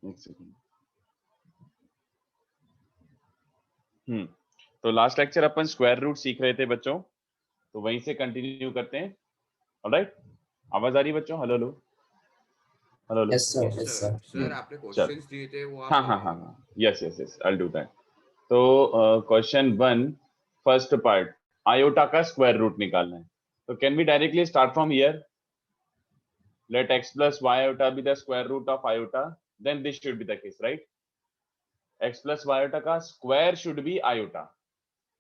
एक सेकंड। तो last lecture अपन square root सीख रहे थे बच्चों, तो वहीं से कंटिन्यू करते हैं। ऑलराइट, आवाज आ रही है बच्चों? Hello hello hello hello. Yes sir, yes yes sir. Sir. Sir आपने चल, क्वेश्चंस दिए थे वो आप हाँ ले हाँ लें। हाँ, yes yes yes, I will do that. तो क्वेश्चन 1, फर्स्ट पार्ट, आयोटा का स्क्वायर रूट निकालना है। तो can we directly start from here? Let x plus y iota be the square root of iota, then this should be the case, right? x plus y iota का square should be iota,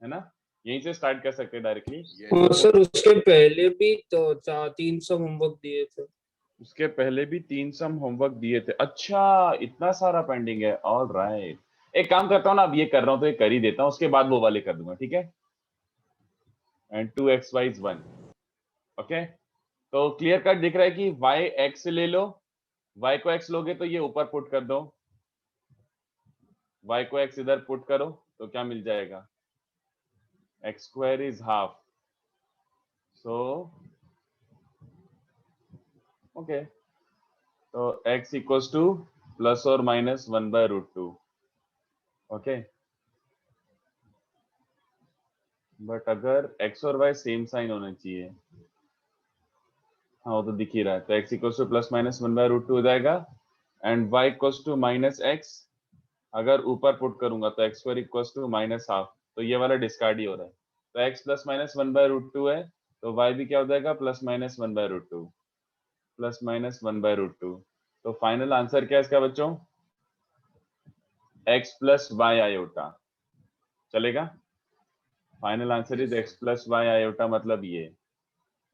है ना? यहीं से start कर सकते हैं directly. हाँ sir, उसके पहले भी तो 3 सम होमवर्क दिए थे। उसके पहले भी 3 सम होमवर्क दिए थे। अच्छा, इतना सारा पेंडिंग है। ऑल राइट, एक काम करता हूँ ना, अब ये कर रहा हूँ तो ये कर ही देता हूँ, उसके बाद वो वाले कर दूंगा, ठीक है? And 2xy is 1, okay. तो क्लियर कट दिख रहा है कि y x ले लो, y को x लोगे तो ये ऊपर पुट कर दो, y को x इधर पुट करो तो क्या मिल जाएगा? x square is half, so okay, तो x equals to plus or minus 1 by root 2, okay। But अगर x और y सेम साइन होना चाहिए, हाँ वो तो दिख ही रहा है, तो x equals to plus minus 1 by root 2 हो जाएगा, and y equals to minus x, अगर ऊपर पुट करूंगा तो x square equals to minus half, तो ये वाला डिस्कार्ड ही हो रहा है। तो x plus minus 1 by root 2 है, तो y भी क्या हो जाएगा? plus minus 1 by root 2, plus minus 1 by root 2। तो फाइनल आंसर क्या है इसका बच्चों? x plus y iota, चलेगा? Final answer is x plus y iota, मतलब ये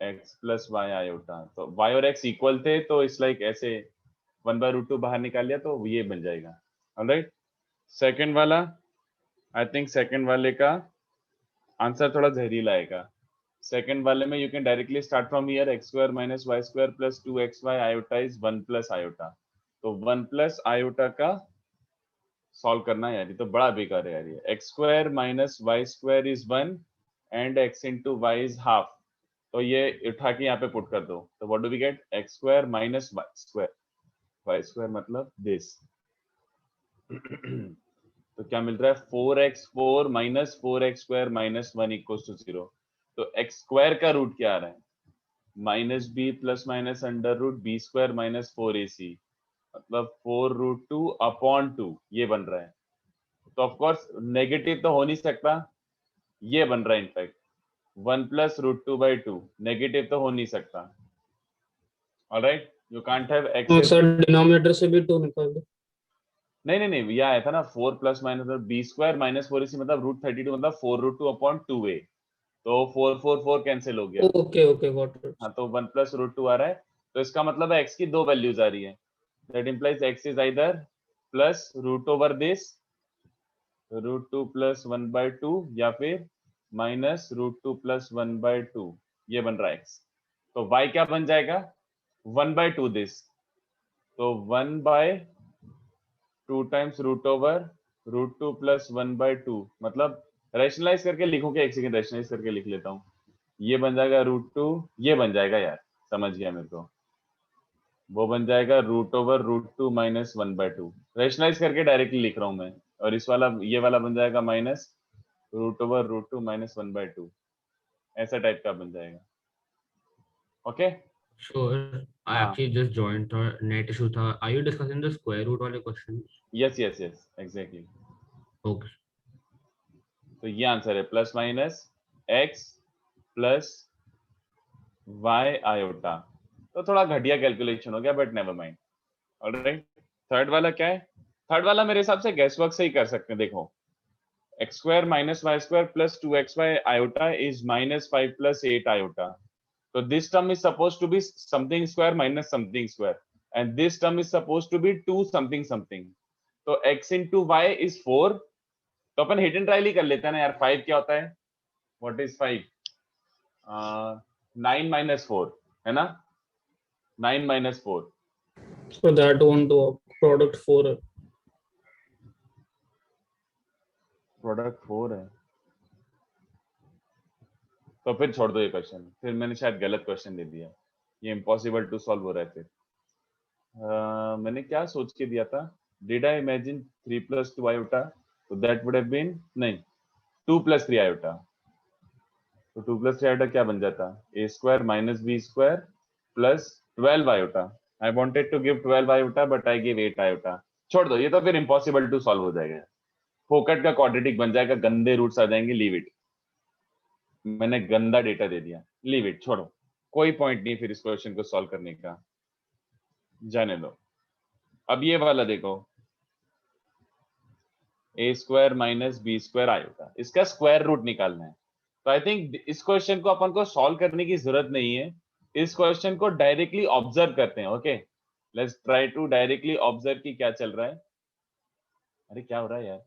x plus y iota। तो y और x इक्वल थे, तो इट्स लाइक ऐसे 1 by root 2 बाहर निकाल लिया तो ये बन जाएगा। ऑलराइट, सेकंड वाला, आई थिंक सेकंड वाले का आंसर थोड़ा जहरीला आएगा। सेकंड वाले में you can directly start from here, x square minus y square plus 2xy iota is 1 plus iota. तो 1 प्लस आयोटा का सॉल्व करना है यार, ये तो बड़ा बेकार है यार। ये x square minus y square is 1 and x into y is half, तो ये उठा के यहाँ पे पुट कर दो, तो what do we get? x square minus y square मतलब दिस। तो क्या मिल रहा है? 4x4 minus 4x square minus 1 equals to 0। तो x स्क्वायर का रूट क्या आ रहा है? Minus b plus minus under root b square minus 4ac, मतलब 4 रूट 2 अपॉन 2, ये बन रहा है। तो ऑफ कोर्स नेगेटिव तो हो नहीं सकता, ये बन रहा है in fact 1 plus root 2 by 2, negative तो हो नहीं सकता। ऑलराइट, यू कांट हैव हाँ एक्स। सर, डिनोमिनेटर से भी 2 निकाल दो। नहीं नहीं नहीं, यह आया था ना 4 plus minus b square minus 4ac, मतलब रूट 32, मतलब 4 रूट 2 अपॉन 2a, तो 4 कैंसिल हो गया। Okay okay, got it. हाँ, तो 1 प्लस रूट 2 आ रहा है, तो इसका मतलब है x की दो वैल्यूज आ रही है। That implies x is either plus root over this root 2 plus 1 by 2, या फिर माइनस रूट 2 प्लस 1 बाय 2, ये बन रहा है x। तो y क्या बन जाएगा? 1 बाय 2 दिस, तो 1 by 2 times root over root 2 plus 1 by 2, मतलब रैशनलाइज करके लिखूं क्या? एक सेकंड, रैशनलाइज करके लिख लेता हूँ। ये बन जाएगा रूट 2, ये बन जाएगा यार, समझ गया मेरे को, वो बन जाएगा root over root 2 minus 1 by 2, rationalise करके डायरेक्टली लिख रहा हूँ मैं। और इस वाला, ये वाला बन जाएगा minus root over root 2 minus 1 by 2, ऐसा टाइप का बन जाएगा। Okay, Sure. I हाँ, actually just joined the net issue था. Are you discussing the square root वाले questions? Yes yes yes, exactly. Okay. तो ये आंसर है plus minus x plus y iota. तो थोड़ा घटिया कैलकुलेशन हो गया, but never mind. Alright, third वाला क्या है? थर्ड वाला मेरे हिसाब से गैस वर्क से ही कर सकते हैं। देखो, x square minus y square plus 2xy iota is minus 5 plus 8 iota. तो this term is suppose to be something square minus something square, and this term is suppose to be 2 something something. तो x into y is 4। तो अपन hit and trial ही कर लेते हैं ना यार। 5 क्या होता है? What is 5? 9 माइनस 4, है ना? 9 माइनस 4, सो दैट वन तो प्रोडक्ट 4 है। प्रोडक्ट 4 है, तो फिर छोड़ दो ये क्वेश्चन, फिर मैंने शायद गलत क्वेश्चन दे दिया। ये इम्पॉसिबल टू सॉल्व हो रहा है फिर। मैंने क्या सोच के दिया था? Did I imagine 3 plus 2 iota? So that would have been नहीं 2 plus 3 iota. तो 2 plus 3 iota क्या बन जाता? A square minus B square plus 12 iota. I wanted to give 12 iota but I gave 8 iota. छोड़ दो, ये तो फिर impossible to solve हो जाएगा. फोकट का क्वाड्रेटिक बन जाएगा, गंदे रूट्स आ जाएंगे, लीव इट. मैंने गंदा डेटा दे दिया, लीव इट, छोड़ो, कोई पॉइंट नहीं फिर इस क्वेश्चन को सॉल्व करने का, जाने दो. अब ये वाला देखो, a square minus b square iota, इसका स्क्वायर रूट निकालना है. तो आई थिंक इस क्वेश्चन को अपन को सॉल्व करने की जरूरत नहीं है, इस क्वेश्चन को डायरेक्टली ऑब्जर्व करते हैं. Okay, let's try to directly observe कि क्या चल रहा है. अरे क्या हो रहा है यार,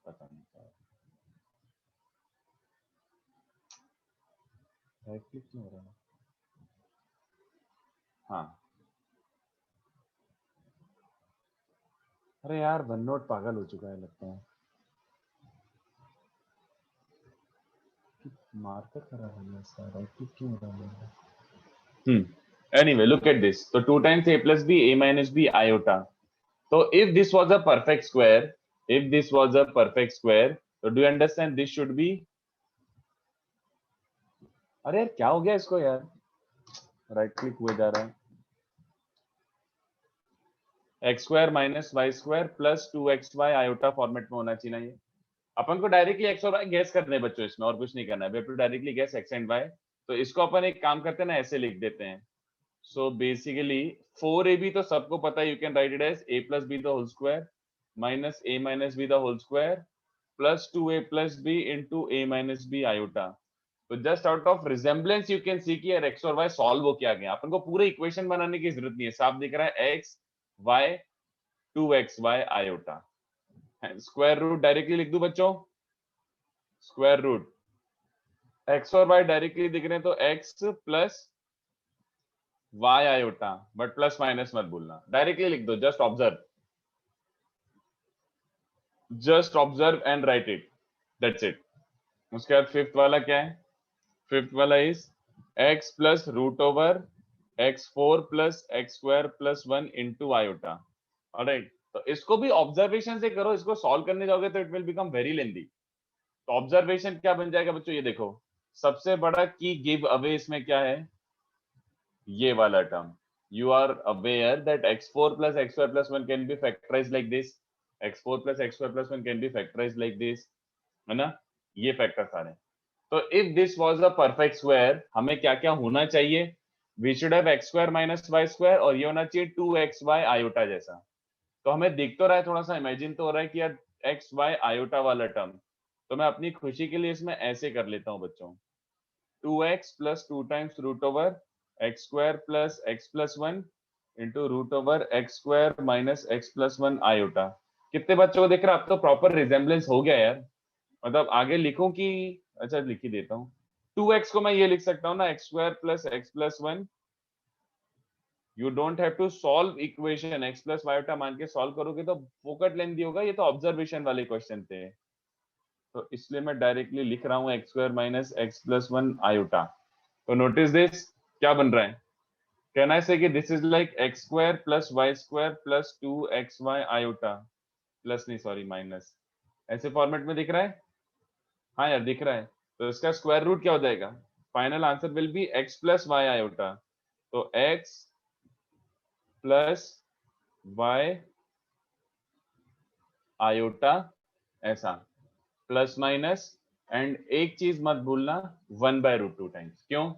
पता नहीं क्या राइट क्लिक क्यों हो रहा है. हाँ, अरे यार वन नोट पागल हो चुका है लगता है, मार्कर खराब हो गया इसका, राइट क्लिक क्यों हो रहा है. एनीवे लुक एट दिस, तो 2 times a plus b a minus b iota. So if this was a perfect square, if this was a perfect square, so do you understand this should be, अरे यार क्या हो गया इसको यार, right click हुए जा रहा है. X square minus y square plus 2xy iota format में होना चाहिए ना. ये अपन को डायरेक्टली एक्स और वाई गैस करने हैं बच्चों, इसमें और कुछ नहीं करना है. We have to directly guess x and y. तो इसको अपन एक काम करते हैं ना, ऐसे लिख देते हैं. सो बेसिकली 4ab तो सबको पता है, you can write it as a plus b the whole square minus a minus b the whole square plus 2a plus b into a minus b iota. तो just out of resemblance you can see कि यार x और y solve हो क्या गया. अपन को पूरे equation बनाने की जरूरत नहीं है, साफ दिख रहा है x y 2xy iota. Square root directly लिख दूं बच्चों, स्क्वायर रूट x और y डायरेक्टली दिख रहे हैं तो x plus y iota, but plus minus मत भूलना, डायरेक्टली लिख दो. Just observe and write it, that's it. उसके बाद फिफ्थ वाला क्या है, फिफ्थ वाला is x plus root over x4 plus x square plus 1 into iota. Alright, तो इसको भी ऑब्जर्वेशन से करो, इसको सॉल्व करने जाओगे तो it will become very lengthy. तो ऑब्जर्वेशन क्या बन जाएगा बच्चों, ये देखो, सबसे बड़ा की गिव अवे इसमें क्या है, ये वाला term. You are aware that x4 plus x square plus 1 can be factorized like this. x4 plus x square plus 1 can be factorized like this, है ना, ये फैक्टर्स आ रहे हैं. तो if this was a perfect square, हमें क्या क्या होना चाहिए, we should have x square minus y square और ये होना चाहिए 2xy आयोटा जैसा. तो हमें दिख तो रहा है, थोड़ा सा इमेजिन तो हो रहा है कि यार xy आयोटा वाला टर्म. तो मैं अपनी खुशी के लिए इसमें ऐसे कर लेता हूँ बच्चों, 2x plus 2 times root over x square plus x plus 1 into root over x square minus x plus 1 iota. कितने बच्चों को दिख रहा है, अब तो प्रॉपर रिजेम्बलेंस हो गया यार. मतलब आगे लिखूं कि, अच्छा लिख ही देता हूँ. 2x को मैं ये लिख सकता हूँ ना, x square plus x plus 1. You don't have to solve equation, x plus y iota मान के सॉल्व करोगे तो फोकट लेंथी होगा. ये तो ऑब्जर्वेशन वाले क्वेश्चन थे, तो इसलिए मैं डायरेक्टली लिख रहा हूँ x square minus x plus 1 iota. तो नोटिस दिस क्या बन रहा है, कैन आई से कि this is like x square plus y square plus 2xy iota, plus नहीं सॉरी माइनस, ऐसे फॉर्मेट में दिख रहा है. हाँ यार दिख रहा है. तो इसका स्क्वायर रूट क्या हो जाएगा, final answer will be x plus y iota. तो x प्लस y आयोटा ऐसा, प्लस माइनस, एंड एक चीज मत भूलना 1/√2 टाइम्स. क्यों,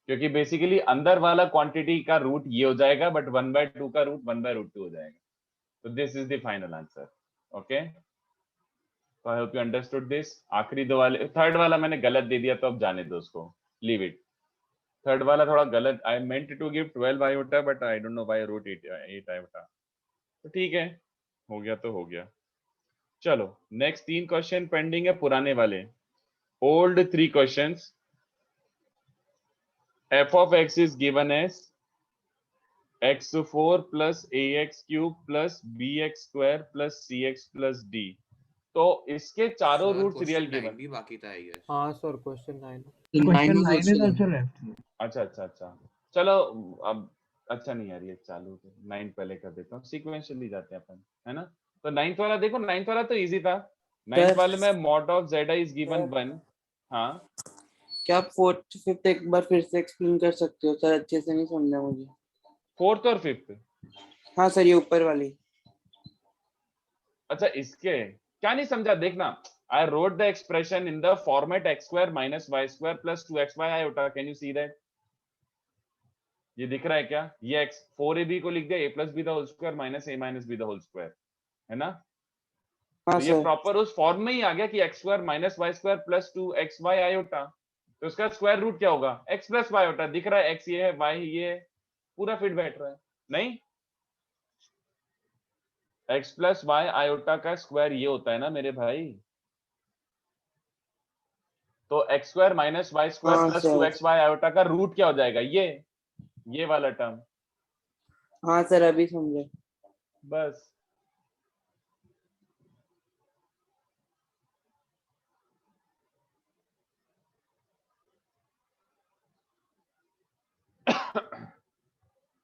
क्योंकि बेसिकली अंदर वाला क्वांटिटी का रूट ये हो जाएगा, बट 1/2 का रूट 1/√2 हो जाएगा. तो this is the final answer. Okay, तो I hope you understood this. आखिरी दो वाले, थर्ड वाला मैंने गलत दे दिया तो अब जाने दो उसको, लीव इट. थर्ड वाला थोड़ा गलत, I meant to give 12 iota but I don't know why I wrote 8 iota. तो ठीक है, हो गया तो हो गया. चलो नेक्स्ट 3 क्वेश्चन पेंडिंग है, पुराने वाले, old 3 questions. f of x is given as x4 plus ax cube plus bx square plus cx plus d. तो इसके चारों रूट्स रियल गिवन. भी बाकी था आई गेस. हाँ sir, question 9. Question 9 is also left. अच्छा, चलो अब अच्छा नहीं यार, ये चालू 9 पहले कर देता हूँ, सीक्वेंशियली जाते हैं अपन, है ना। तो 9th वाला देखो, 9th वाला तो इजी था। 9th वाले में mod of zi is given 1। हाँ क्या आप फोर्थ फिफ्थ एक बार फिर से एक्सप्लेन कर सकते हो सर? अच्छे से नहीं समझा मुझे। 4th और 5th। हाँ सर, ये ऊपर वाली। अच्छा इसके क्या नहीं समझा, देखना। I wrote the expression in the format x square minus y square plus 2xy iota. Can you see that? ये दिख रहा है क्या? ये x 4ab को लिख दिया a plus b the whole square minus a minus b the whole square, है ना। हाँ तो ये सर। प्रॉपर उस फॉर्म में ही आ गया कि x square minus y square plus 2xy iota. तो इसका स्क्वायर रूट क्या होगा? x plus y iota. दिख रहा है x ये है, y ये है, पूरा फिट बैठ रहा है। नहीं, x प्लस वाई आयोटा का स्क्वायर ये होता है ना मेरे भाई। तो x square minus y square हाँ प्लस सर। 2xy आयोटा का रूट क्या हो जाएगा? ये वाला टर्म। हाँ सर, अभी समझे। बस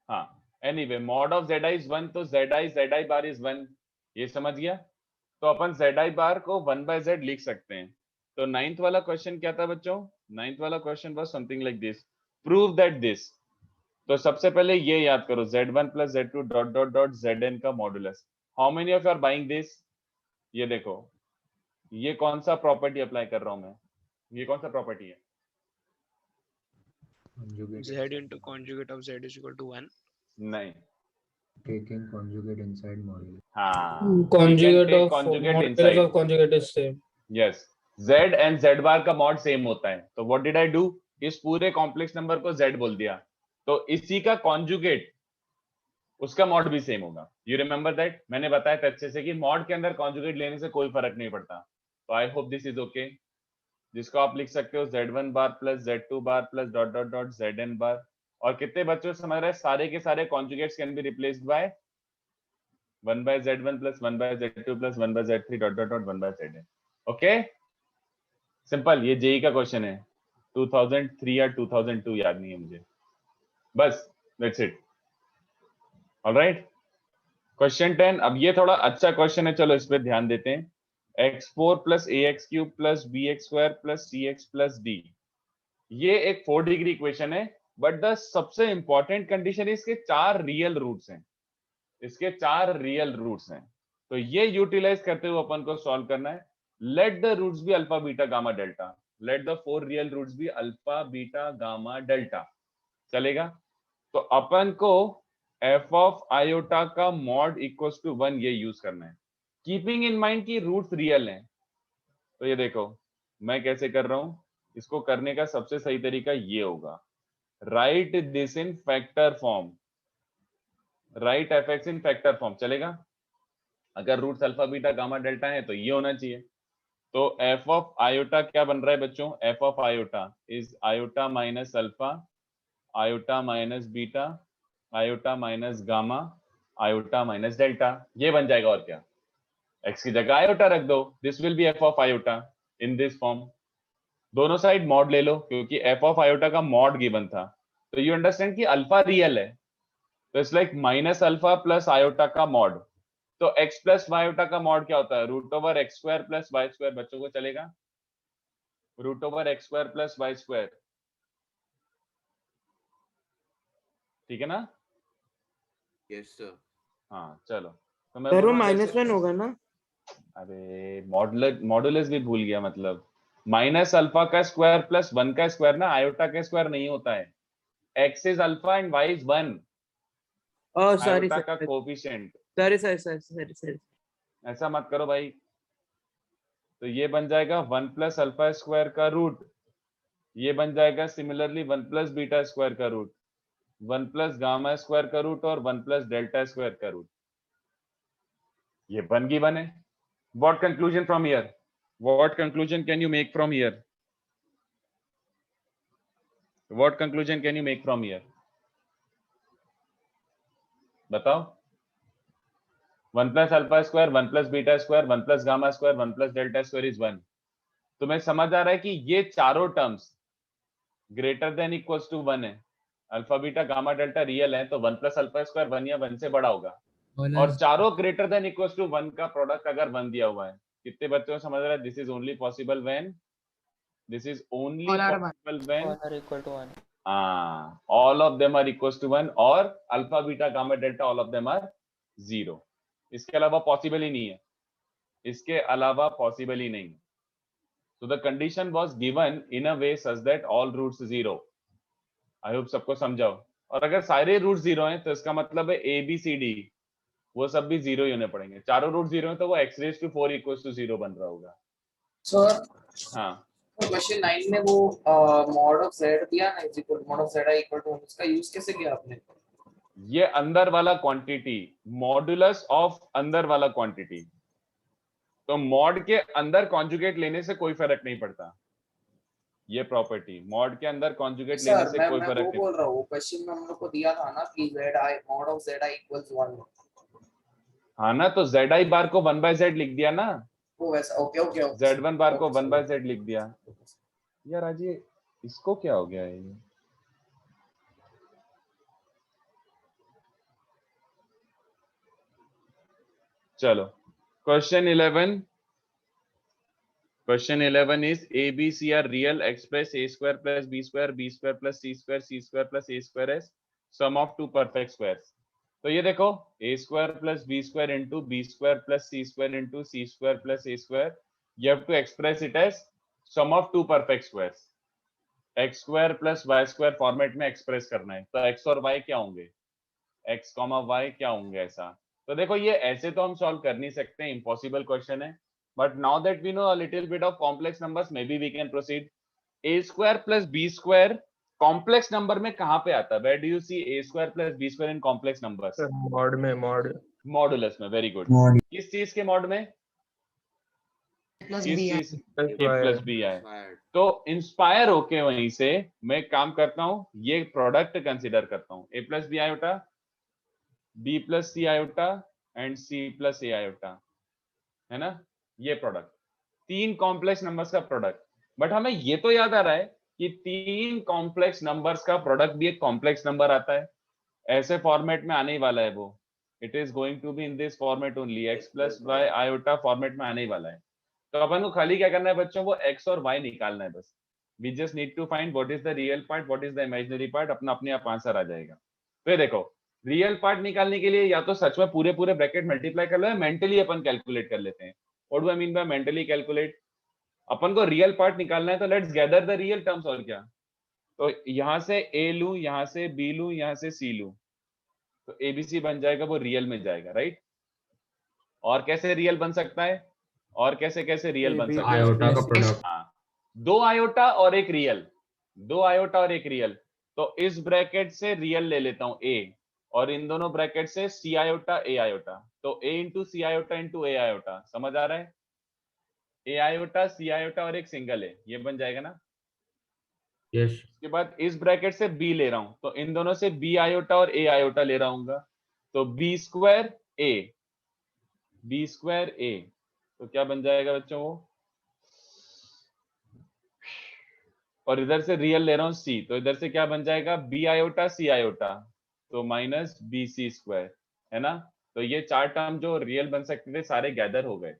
हाँ, anyway mod of zi is 1, तो zi बार इज 1, ये समझ गया। तो अपन zi बार को 1/z लिख सकते हैं। तो 9th वाला क्वेश्चन क्या था बच्चों? 9th वाला question was something like this, prove that this. तो सबसे पहले ये याद करो, z1 plus z2 dot dot dot zn का modulus. How many of you are buying this? ये देखो, ये कौन सा प्रॉपर्टी अप्लाई कर रहा हूं मैं? ये कौन सा प्रॉपर्टी है? Z into conjugate of Z is equal to 1. नहीं, taking conjugate inside modulus. हाँ, Conjugate take of conjugate modulus inside. of conjugate is same. Yes, z and z bar का मॉड सेम होता है। तो व्हाट डिड आई डू? इस पूरे complex number को z बोल दिया, तो इसी का कॉन्जुगेट उसका मॉड भी सेम होगा। You remember that? मैंने बताया था अच्छे से कि मॉड के अंदर कॉन्जुगेट लेने से कोई फर्क नहीं पड़ता। तो I hope this is okay, जिसको आप लिख सकते हो z1 bar plus z2 bar plus dot dot dot zn bar. और कितने बच्चों समझ रहे हैं? सारे के सारे conjugates can be replaced by 1/z1 plus 1/z2 plus 1/z3 dot dot dot 1/zn। Okay, simple. ये जेई का क्वेश्चन है, 2003 या 2002 याद नहीं है मुझे। बस दैट्स इट। Alright, question 10। अब ये थोड़ा अच्छा क्वेश्चन है, चलो इस पे ध्यान देते हैं। x4 plus ax cube plus bx square plus cx plus d, ये एक 4 डिग्री इक्वेशन है। बट द सबसे इंपॉर्टेंट कंडीशन है इसके 4 रियल रूट्स हैं। इसके 4 रियल रूट्स हैं, तो ये यूटिलाइज करते हुए अपन को सॉल्व करना है। Let the roots be alpha beta gamma delta. Let the 4 real roots be alpha beta gamma delta. चलेगा? तो अपन को f ऑफ आयोटा का मॉड इक्वल्स टू 1 ये यूज करना है, कीपिंग इन माइंड की रूट्स रियल हैं। तो ये देखो मैं कैसे कर रहा हूं, इसको करने का सबसे सही तरीका ये होगा, write this in factor form. Write fx in factor form. चलेगा? अगर roots alpha beta gamma delta है तो ये होना चाहिए। तो f ऑफ आयोटा क्या बन रहा है बच्चों? f of iota is iota minus alpha, iota minus beta, iota minus gamma, iota minus delta. ये बन जाएगा। और क्या? x की जगह आयोटा रख दो, this will be f of iota in this form. दोनों साइड मॉड ले लो, क्योंकि f ऑफ आयोटा का मॉड गिवन था। तो यू अंडरस्टैंड कि अल्फा रियल है, तो it's like minus alpha plus iota का मॉड। तो x प्लस वाई आयोटा का मॉड क्या होता है? Root over x square plus y square. बच्चों को चलेगा? Root over x square plus y square, ठीक है ना? Yes sir. हाँ चलो, तो मैं सर वो बोल रहा हूँ जैसे- -1 होगा ना? अरे मॉडुलस भी भूल गया। मतलब माइनस अल्फा का स्क्वायर प्लस 1 का स्क्वायर ना, आयोटा का स्क्वायर नहीं होता है। x is alpha and y is 1, oh sorry iota का sir, coefficient. Sorry sir, sorry sir. ऐसा मत करो भाई। तो ये बन जाएगा 1 प्लस अल्फा स्क्वायर का रूट, ये बन जाएगा सिमिलरली 1 प्लस बीटा स्क्वायर का रूट, 1 प्लस गामा स्क्वायर का रूट और 1 प्लस डेल्टा स्क्वायर का रूट। ये बन गई बने। What conclusion from here? What conclusion can you make from here? What conclusion can you make from here? बताओ। 1 plus alpha square, 1 plus beta square, 1 plus gamma square, 1 plus delta square is 1। तुम्हें समझ आ रहा है कि ये चारों terms greater than equals to 1 है। Alpha beta gamma delta real है तो 1 प्लस अल्फा स्क्वायर 1 या 1 से बड़ा होगा, और चारों ग्रेटर देन इक्वल टू 1 का प्रोडक्ट अगर 1 दिया हुआ है, कितने बच्चों को समझ रहा है? This is only possible when All are equal to 1. all of them are equals to 1 और alpha beta gamma delta all of them are 0. इसके अलावा पॉसिबल ही नहीं है, इसके अलावा पॉसिबल ही नहीं. So the condition was given in a way such that all roots 0. I hope सबको समझाओ. और अगर सारे रूट 0 हैं तो इसका मतलब है ए बी सी डी वो सब भी 0 ही होने पड़ेंगे. चारों रूट 0 हैं तो वो x raised to 4 equals to 0 बन रहा होगा. सर हाँ, तो क्वेश्चन 9 में वो मॉड ऑफ z दिया ना, is equal mod of z equal to, उसका यूज कैसे किया आपने? ये अंदर वाला क्वांटिटी, मॉडुलस ऑफ अंदर वाला क्वांटिटी. तो मॉड के अंदर कॉन्जुगेट लेने से कोई फर्क नहीं पड़ता. ये प्रॉपर्टी मॉड के अंदर कॉन्जुगेट लेने सर से कोई मैं फर्क वो नहीं. बोल रहा हूँ, क्वेश्चन में हम लोग को दिया था ना कि zi mod of z equals 1. हाँ ना, तो zi बार को 1 by z लिख दिया ना, वो वैसा. Okay okay okay. z1 बार को 1 by z लिख दिया. यार आज ये इसको क्या हो गया है ये? चलो question 11. Question 11 is A, B, C are real. Express a square plus b square plus c square plus a square as sum of two perfect squares. तो ये देखो a square plus b square into b square plus c square into c square plus a square. You have to express it as sum of two perfect squares. x square plus y square format में express करना है. तो x और y क्या होंगे? x, y क्या होंगे ऐसा? तो देखो ये ऐसे तो हम सॉल्व कर नहीं सकते, इम्पॉसिबल क्वेश्चन है. But now that we know a little bit of complex numbers, maybe we can proceed. A square plus b square complex number में कहाँ पे आता है? Where do you see a square plus b square in complex numbers? Mod में, mod Modulus में. Very good. Mod. किस चीज के मॉड में? प्लस किस बी चीज? a plus b है. Inspired. तो इंस्पायर होके वहीं से मैं काम करता हूँ, ये प्रोडक्ट कंसिडर करता हूँ. a plus b iota, b plus c iota and c plus a iota, है ना? ये प्रोडक्ट तीन कॉम्प्लेक्स नंबर्स का प्रोडक्ट. बट हमें ये तो याद आ रहा है कि तीन कॉम्प्लेक्स नंबर्स का प्रोडक्ट भी एक कॉम्प्लेक्स नंबर आता है. ऐसे फॉर्मेट में आने ही वाला है वो. It is going to be in this format only. x plus y iota format में आने ही वाला है. तो अपन को खाली क्या करना है बच्चों? वो x और y निकालना है बस. We just need to find what is the real part, what is the imaginary part. अपना अपने आप आंसर आ जाएगा. तो देखो रियल पार्ट निकालने के लिए या तो सच में पूरे पूरे ब्रैकेट मल्टीप्लाई कर लो या मेंटली अपन कैलकुलेट कर लेते हैं. What do I mean by mentally calculate? अपन को रियल पार्ट निकालना है तो let's gather the real terms. और क्या? तो यहां से a लूं, यहां से b लूं, यहां से c लूं, तो abc बन जाएगा, वो रियल में जाएगा. राइट? और कैसे रियल बन सकता है? और कैसे कैसे रियल बन सकता है? आयोटा का प्रोडक्ट. हाँ, दो आयोटा और एक रियल, दो आयोटा और एक रियल. तो इस ब्रैकेट से रियल ले लेता हूं a, और इन दोनों ब्रैकेट से c आयोटा a आयोटा. तो a into c iota into a iota. समझ आ रहा है? a आयोटा, c आयोटा और एक सिंगल है, ये बन जाएगा ना? यस. उसके बाद इस ब्रैकेट से b ले रहा हूं, तो इन दोनों से b आयोटा और a आयोटा ले रहा हूँ. तो b स्क्वायर a, तो क्या बन जाएगा बच्चों वो? और इधर से रियल ले रहा हूँ c, तो इधर से क्या बन जाएगा? b आयोटा c आयोटा, तो माइनस बी सी स्क्वायर, है ना? तो ये चार टर्म जो रियल बन सकते थे सारे गैदर हो गए.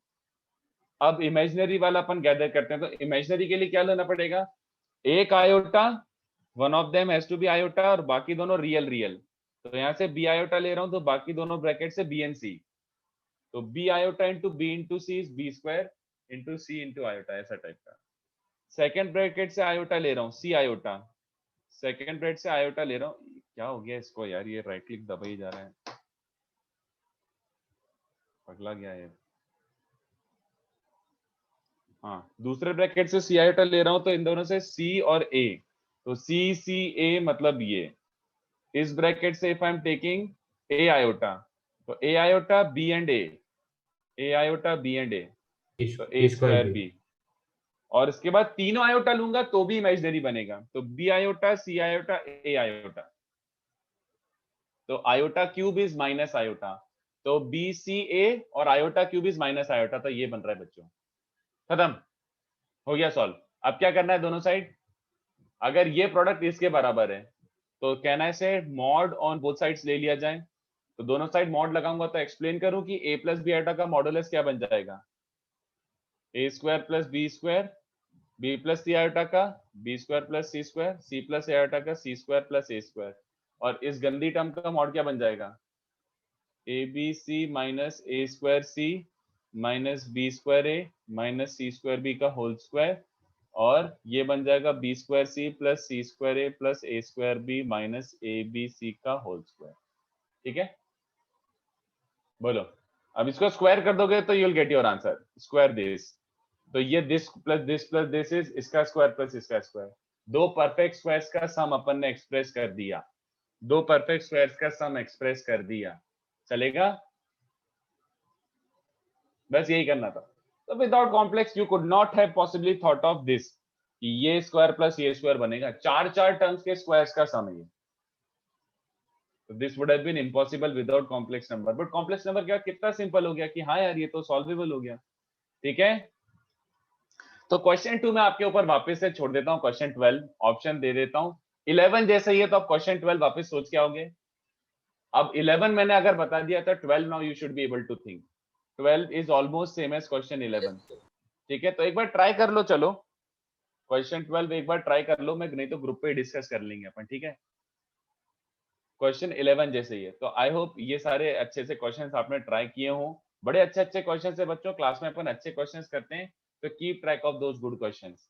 अब इमेजिनरी वाला अपन गैदर करते हैं. तो इमेजिनरी के लिए क्या लेना पड़ेगा? एक iota, one of them has to be iota, और बाकी दोनों रियल. तो यहाँ से बी आयोटा ले रहा हूँ, तो बाकी दोनों ब्रैकेट से बी एंड सी. तो b iota into b into c is b square into c into iota, ऐसा टाइप का. सेकेंड ब्रैकेट से आयोटा ले रहा हूँ, सी आयोटा. सेकेंड ब्रैकेट से आयोटा ले रहा हूँ. क्या हो गया इसको यार? ये राइट क्लिक दबा ही जा रहा है, पगला गया है. हाँ, दूसरे ब्रैकेट से सी आयोटा ले रहा हूं, तो इन दोनों से सी और ए, तो सी सी ए मतलब ये. इस ब्रैकेट से if I am taking a iota, तो a iota b and a iota b and a, तो ए स्क्वायर बी. और इसके बाद तीनों आयोटा लूंगा तो भी इमेजिनरी बनेगा. तो बी आयोटा, सी आयोटा, ए आयोटा. तो iota cube is minus iota, तो बी सी ए और iota cube is minus iota. तो ये बन रहा है बच्चों. खत्म हो गया सॉल्व. अब क्या करना है? दोनों साइड अगर ये प्रोडक्ट इसके बराबर है तो कैन आई से मॉड ऑन बोथ साइड्स ले लिया जाए, तो दोनों साइड मॉड लगाऊंगा तो एक्सप्लेन करूं कि a प्लस बी आयोटा का मॉडुलस क्या बन जाएगा, a square plus b square, b plus c iota का b square plus c square, c plus a iota का c square plus a square, और इस गंदी टर्म का मॉड क्या बन जाएगा, abc minus a square c minus b square a minus c square b का होल स्क्वायर, और ये बन जाएगा b square c plus c square a plus a square b minus a b c का whole square. ठीक है, बोलो अब इसको स्क्वायर कर दोगे तो you will get your answer, square this, तो ये दिस प्लस दिस इज इसका स्क्वायर प्लस इसका स्क्वायर, दो परफेक्ट स्क्वायर्स का सम अपन ने एक्सप्रेस कर दिया, दो परफेक्ट स्क्वायर्स का सम एक्सप्रेस कर दिया, चलेगा, बस यही करना था। तो without complex you could not have possibly thought of this कि ये स्क्वायर प्लस ये स्क्वायर बनेगा, चार चार टर्म्स के स्क्वायर्स का सम है ये, तो this would have been impossible without complex number, but complex number क्या कितना सिंपल हो गया कि हाँ यार ये तो सॉल्वेबल हो गया। ठीक है, तो क्वेश्चन 2 में आपके ऊपर वापस से छोड़ देता हूँ, क्वेश्चन 12 ऑप्शन दे देता हूँ, 11 जैसे ही है तो आप क्वेश्चन 12 वापस सोच के आओगे, अब 11 मैंने अगर बता दिया था, 12 now you should be able to think, 12 is almost same as question 11। ठीक है, तो एक बार ट्राई कर लो, चलो क्वेश्चन 12 एक बार ट्राई कर लो, मैं नहीं तो ग्रुप पे डिस्कस कर लेंगे अपन। ठीक है, क्वेश्चन 11 जैसे ही है, तो आई होप ये सारे अच्छे से क्वेश्चंस आपने ट्राई किए हो, बड़े अच्छे अच्छे क्वेश्चंस है बच्चों, क्लास में अपन अच्छे क्वेश्चंस करते हैं, तो keep track of those good questions.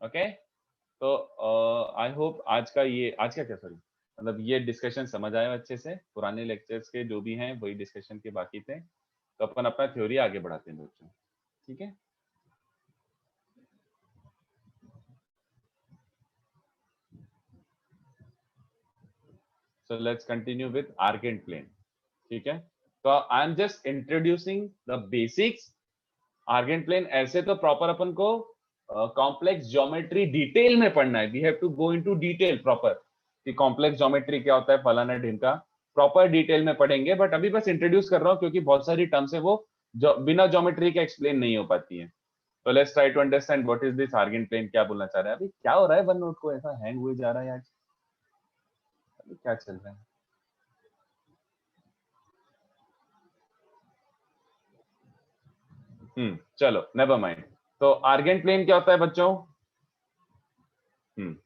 Okay, तो आई होप आज का क्या सॉरी मतलब ये डिस्कशन समझ आया अच्छे से, पुराने लेक्चर्स के जो भी हैं वही डिस्कशन के बाकी थे, तो अपन अपना थ्योरी आगे बढ़ाते हैं बच्चों। ठीक है, so let's continue with argand plane। ठीक है, तो I am just introducing the basics. Argand plane ऐसे तो प्रॉपर अपन को कॉम्प्लेक्स ज्योमेट्री डिटेल में पढ़ना है, we have to go into detail proper कि कॉम्प्लेक्स ज्योमेट्री क्या होता है, फलाना ढिमका, प्रॉपर डिटेल में पढ़ेंगे, बट अभी बस इंट्रोड्यूस कर रहा हूँ क्योंकि बहुत सारी टर्म्स है वो जो बिना ज्योमेट्री के एक्सप्लेन नहीं हो पाती है। तो let's try to understand what is this Argand plane, क्या बोलना चाह रहा है। अभी क्या हो रहा है वन नोट को ऐसा हैंग हुए जा रहा है आज, अभी क्या चल रहा है। चलो नेवर माइंड। तो आर्गेंट प्लेन क्या होता है बच्चों,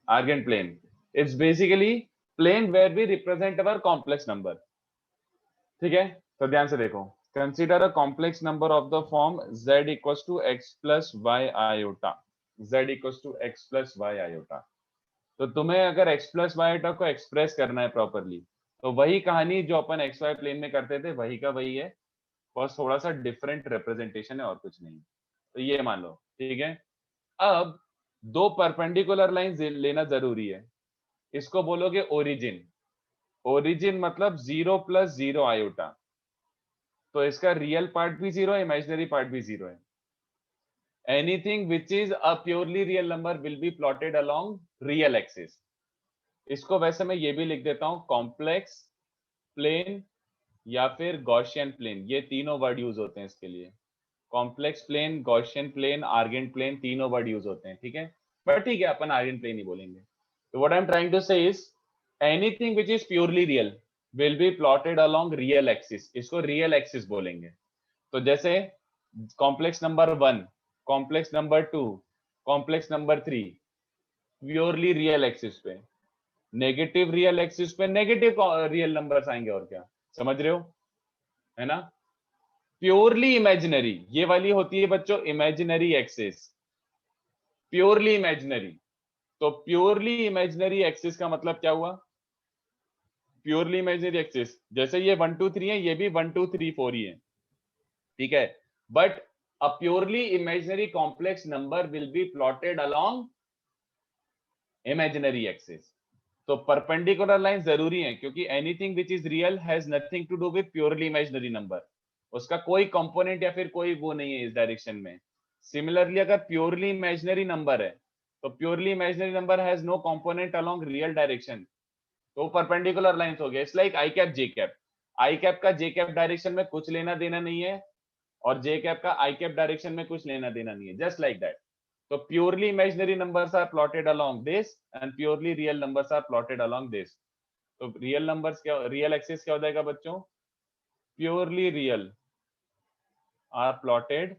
Argand plane it's basically plane where we represent our complex number. ठीक है, तो ध्यान से देखो, consider a complex number of the form z equals to x plus y iota, z equals to x plus y iota. तो तुम्हें अगर x plus y iota को एक्सप्रेस करना है प्रॉपरली, तो वही कहानी जो अपन एक्स वाई प्लेन में करते थे वही का वही है, बस थोड़ा सा डिफरेंट रिप्रेजेंटेशन है और कुछ नहीं। तो ये मान लो, ठीक है। अब दो परपेंडिकुलर लाइंस लेना जरूरी है, इसको बोलोगे ओरिजिन। ओरिजिन मतलब 0 प्लस 0 आयोटा, तो इसका रियल पार्ट भी 0 है, इमेजिनरी पार्ट भी 0 है। Anything which is a purely real number will be plotted along real axis. इसको वैसे मैं ये भी लिख देता हूं, कॉम्प्लेक्स प्लेन या फिर गॉसियन प्लेन, ये तीनों वर्ड यूज होते हैं इसके लिए। Complex plane, Gaussian plane, Argand plane, तीनों वर्ड यूज होते हैं, ठीक है। बट ठीक है, अपन आर्गेंट प्लेन ही बोलेंगे। तो what I am trying to say is anything which is purely real will be plotted along real axis, इसको रियल एक्सिस बोलेंगे। तो जैसे complex number 1, complex number 2, complex number 3 purely real axis पे, negative real axis पे negative real numbers आएंगे, और क्या समझ रहे हो, है ना। प्योरली इमेजिनरी ये वाली होती है बच्चों इमेजिनरी एक्सिस, प्योरली इमेजिनरी। तो प्योरली इमेजिनरी एक्सिस का मतलब क्या हुआ, प्योरली इमेजिनरी एक्सिस जैसे ये 1 2 3 है, ये भी 1 2 3 4 ही है, ठीक है। But a purely imaginary complex number will be plotted along imaginary axis. तो परपेंडिकुलर लाइन जरूरी है, क्योंकि anything which is real has nothing to do with purely imaginary number, उसका कोई कंपोनेंट या फिर कोई वो नहीं है इस डायरेक्शन में। सिमिलरली अगर प्योरली इमेजिनरी नंबर है, तो purely imaginary number has no component along real direction, तो परपेंडिकुलर लाइंस हो गया। It's like i cap j cap, i cap का जे कैप डायरेक्शन में कुछ लेना देना नहीं है, और जे कैप का आई कैप डायरेक्शन में कुछ लेना देना नहीं है, just like that. So purely imaginary numbers are plotted along this and purely real numbers are plotted along this. तो रियल नंबर्स क्या, रियल एक्सिस क्या हो जाएगा बच्चों? Purely real are plotted,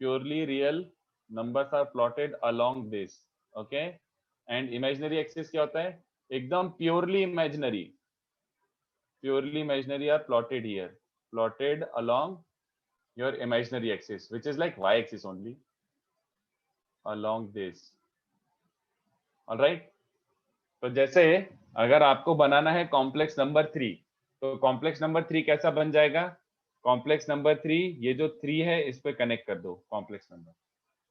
purely real numbers are plotted along this, okay? And imaginary axis क्या होता है? एकदम purely imaginary are plotted here, plotted along your imaginary axis, which is like y axis only, along this. All right? तो जैसे अगर आपको बनाना है complex number 3, तो कॉम्प्लेक्स नंबर 3 कैसा बन जाएगा? कॉम्प्लेक्स नंबर 3, ये जो 3 है इस पे कनेक्ट कर दो कॉम्प्लेक्स नंबर।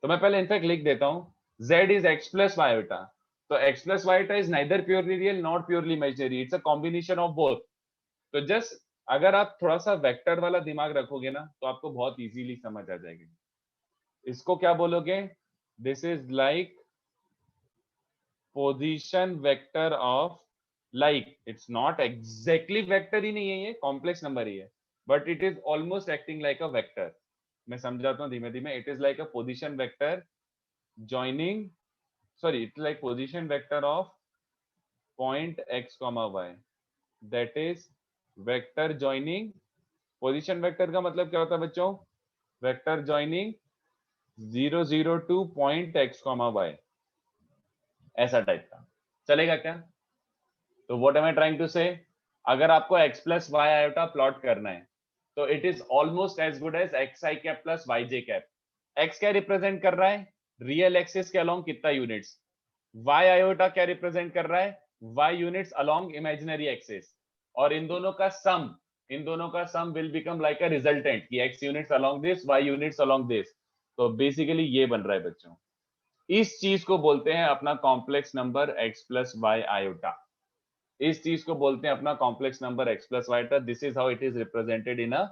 तो मैं पहले इनफैक्ट लिख देता हूं, z is x plus iota, तो x plus iota is neither purely real nor purely imaginary, it's a combination of both. तो जस्ट अगर आप थोड़ा सा वेक्टर वाला दिमाग रखोगे ना तो आपको बहुत इजीली समझ आ जाएगा। इसको क्या बोलोगे? This is like position vector of, like it's not exactly vector ही नहीं है, ये कॉम्प्लेक्स नंबर ही है, but it is almost acting like a vector. मैं समझाता हूँ धीमे धीमे। It is like a position vector joining, sorry, it's like position vector of point x comma y, that is vector joining, position vector का मतलब क्या होता है बच्चों? vector joining 0 0 to point x comma y, ऐसा टाइप का चलेगा क्या? तो what am I trying to say? अगर आपको x plus y iota plot करना है तो it is almost as good as xi cap plus yj cap. x क्या रिप्रेजेंट कर रहा है? रियल एक्सिस के अलोंग कितना यूनिट्स? y आयोटा क्या रिप्रेजेंट कर रहा है? y units along imaginary axis, और इन दोनों का sum will become like a resultant कि x units along this, y units along this. तो बेसिकली ये बन रहा है बच्चों, इस चीज को बोलते हैं अपना complex number x plus y iota, इस चीज को बोलते हैं अपना complex number x plus y iota. This is how it is represented in a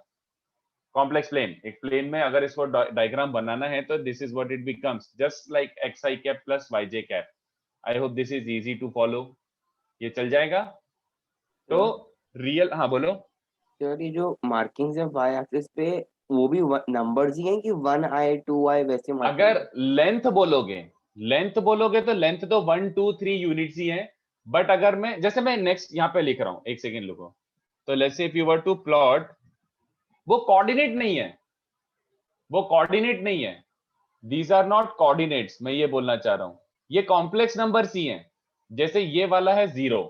complex plane. एक प्लेन में अगर इसको डायग्राम बनाना है तो this is what it becomes, just like xi cap plus yj cap. I hope this is easy to follow, ये चल जाएगा। तो रियल, हाँ बोलो सर, ये जो मार्किंग्स है वाई एक्सिस पे वो भी नंबर्स ही हैं कि 1i 2i वैसे markings? अगर लेंथ बोलोगे तो लेंथ तो 1 2 3 यूनिट्स ही हैं, बट अगर मैं जैसे मैं नेक्स्ट यहाँ पे लिख रहा हूँ, एक सेकेंड रुको। तो let's say if you were to plot, वो कोऑर्डिनेट नहीं है, दीज आर नॉट कोऑर्डिनेट्स, मैं ये बोलना चाह रहा हूं। ये कॉम्प्लेक्स नंबर्स ही हैं। जैसे ये वाला है 0,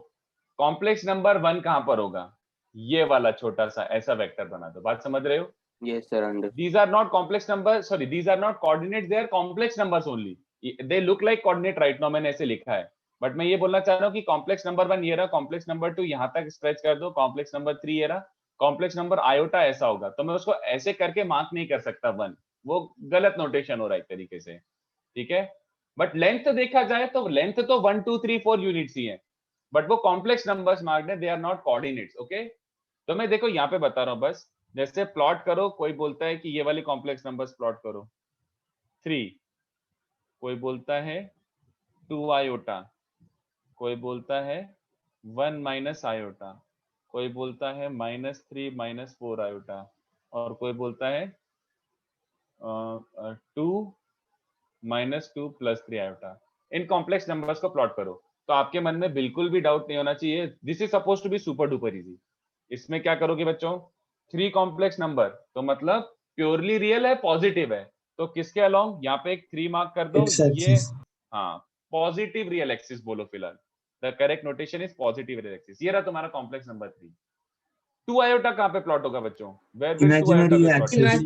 कॉम्प्लेक्स नंबर 1 कहां पर होगा? ये वाला छोटा सा ऐसा वेक्टर बना दो, बात समझ रहे हो? Yes sir, understood. These are not complex number, sorry these are not coordinates, they are complex numbers only, they look like coordinate right now, मैंने ऐसे लिखा है, बट मैं ये बोलना चाह रहा हूँ कि कॉम्प्लेक्स नंबर 1 ये रहा, कॉम्प्लेक्स नंबर 2 यहां तक स्ट्रेच कर दो, कॉम्प्लेक्स नंबर 3 ये रहा, कॉम्प्लेक्स नंबर आयोटा ऐसा होगा। तो मैं उसको ऐसे करके मार्क नहीं कर सकता 1, वो गलत नोटेशन हो रहा है एक तरीके से, ठीक है? बट लेंथ देखा जाए तो लेंथ तो 1 2 3 4 यूनिट्स ही है, बट वो कॉम्प्लेक्स नंबर्स मार्क्ड है, they are not coordinates. Okay, तो मैं देखो यहाँ पे बता रहा हूँ बस, जैसे प्लॉट करो, कोई बोलता है कि ये वाले कॉम्प्लेक्स नंबर्स प्लॉट करो 3, कोई बोलता है 2 आयोटा, कोई बोलता है 1 माइनस आयोटा, कोई बोलता है -3 -4 आयोटा, और कोई बोलता है 2 -2 +3 आयोटा। इन कॉम्प्लेक्स नंबर्स को प्लॉट करो तो आपके मन में बिल्कुल भी डाउट नहीं होना चाहिए, this is suppose to be super duper easy. इसमें क्या करोगे बच्चों? 3 कॉम्प्लेक्स नंबर, तो मतलब प्योरली रियल है, पॉजिटिव है, तो किसके अलोंग? यहाँ पे एक 3 मार्क कर दो, ये हाँ पॉजिटिव रियल एक्सिस बोलो फिलहाल, the correct notation is positive real axis. ये रहा तुम्हारा कॉम्प्लेक्स नंबर 3। 2 आयोटा कहाँ पे प्लॉट होगा बच्चों? वेयर विल 2 आयोटा पे प्लॉट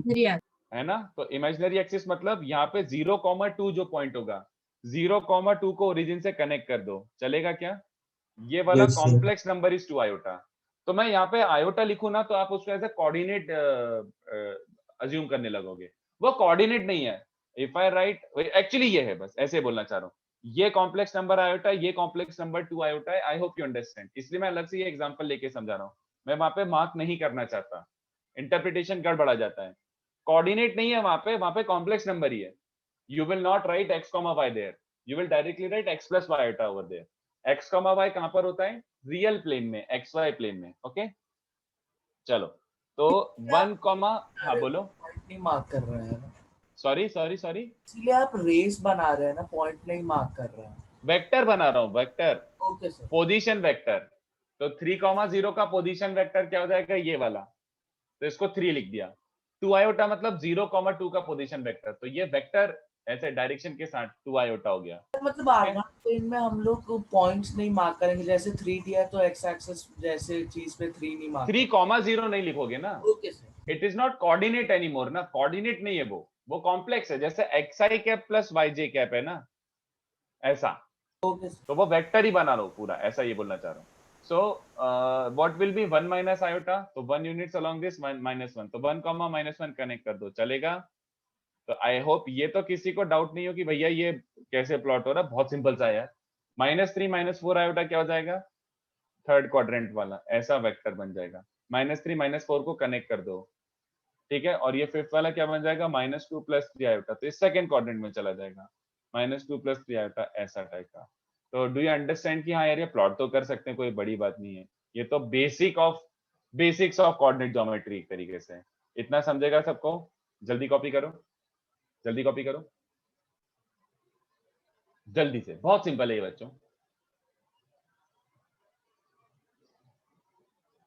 होगा? है ना, तो इमेजिनरी एक्सिस मतलब यहाँ पे 0,2 जो पॉइंट होगा, 0,2 को ओरिजिन से कनेक्ट कर दो, चलेगा क्या? ये वाला कॉम्प्लेक्स नंबर इज 2 आयोटा। तो मैं यहाँ पे आयोटा लिखूं ना तो आप उसको एज ए कोऑर्डिनेट अज्यूम करने लगोगे, वो कोऑर्डिनेट नहीं है। इफ आई राइट, एक्चुअली ये है, बस ऐसे बोलना चाह रहा हूँ, ये कॉम्प्लेक्स नंबर आयोटा, ये कॉम्प्लेक्स नंबर 2 आयोटा है। आई होप यू अंडरस्टैंड, इसलिए मैं अलग से ये एग्जांपल लेके समझा रहा हूँ, मैं वहां पे मार्क नहीं करना चाहता, इंटरप्रिटेशन गड़बड़ा जाता है। कोऑर्डिनेट नहीं है वहां पे कॉम्प्लेक्स नंबर ही है। You will not write x, y there, you will directly write x plus y iota over there. x, y कहां पर होता है? रियल प्लेन में, xy प्लेन में। ओके चलो, तो 1, हाँ बोलो। पॉइंट नहीं मार्क कर रहे हैं, सॉरी इसलिए आप रेस बना रहे हैं ना, पॉइंट नहीं मार्क कर रहे हैं। वेक्टर बना रहा हूँ, vector, okay sir. Position vector. तो 3,0 का पोजीशन वेक्टर क्या हो जाएगा, ये वाला, तो इसको 3 लिख दिया। 2 आयोटा मतलब 0,2 का पोजीशन वेक्टर, तो ये वेक्टर ऐसे डायरेक्शन के साथ 2 आयोटा हो गया। मतलब आधा प्लेन में हम लोग पॉइंट्स नहीं मार्क करेंगे, जैसे 3 दिया तो एक्स एक्सिस जैसे चीज पे 3 नहीं मार्क 3,0 नहीं लिखोगे ना, okay sir. It is not coordinate anymore ना, कोऑर्डिनेट नहीं है वो कॉम्प्लेक्स है, जैसे xi cap plus yj cap है ना, ऐसा, ओके सर। तो वो वेक्टर ही बना लो पूरा, ऐसा ये बोलना चाह रहा हूँ। So what will be 1 minus iota, तो 1 यूनिट्स अलोंग दिस -1, तो 1, -1 कनेक्ट कर दो, चलेगा। तो आई होप ये तो किसी को डाउट नहीं हो कि भैया ये कैसे प्लॉट हो रहा है, बहुत सिंपल सा है यार। -3 -4 आयोटा क्या हो जाएगा, थर्ड क्वाड्रेंट वाला ऐसा वेक्टर बन जाएगा। -3 -4 को कनेक्ट कर दो, ठीक है, और ये फिफ्थ वाला क्या बन जाएगा, -2 + 3 आयोटा, तो इस सेकंड क्वाड्रेंट में चला जाएगा, -2 + 3 आयोटा, ऐसा टाइप का। तो डू यू अंडरस्टैंड कि हाँ यार ये प्लॉट तो कर सकते हैं, कोई बड़ी बात नहीं है, ये तो बेसिक्स ऑफ कोऑर्डिनेट ज्योमेट्री एक तरीके से। इतना समझेगा सबको? जल्दी कॉपी करो, जल्दी कॉपी करो, जल्दी से, बहुत सिंपल है ये बच्चों।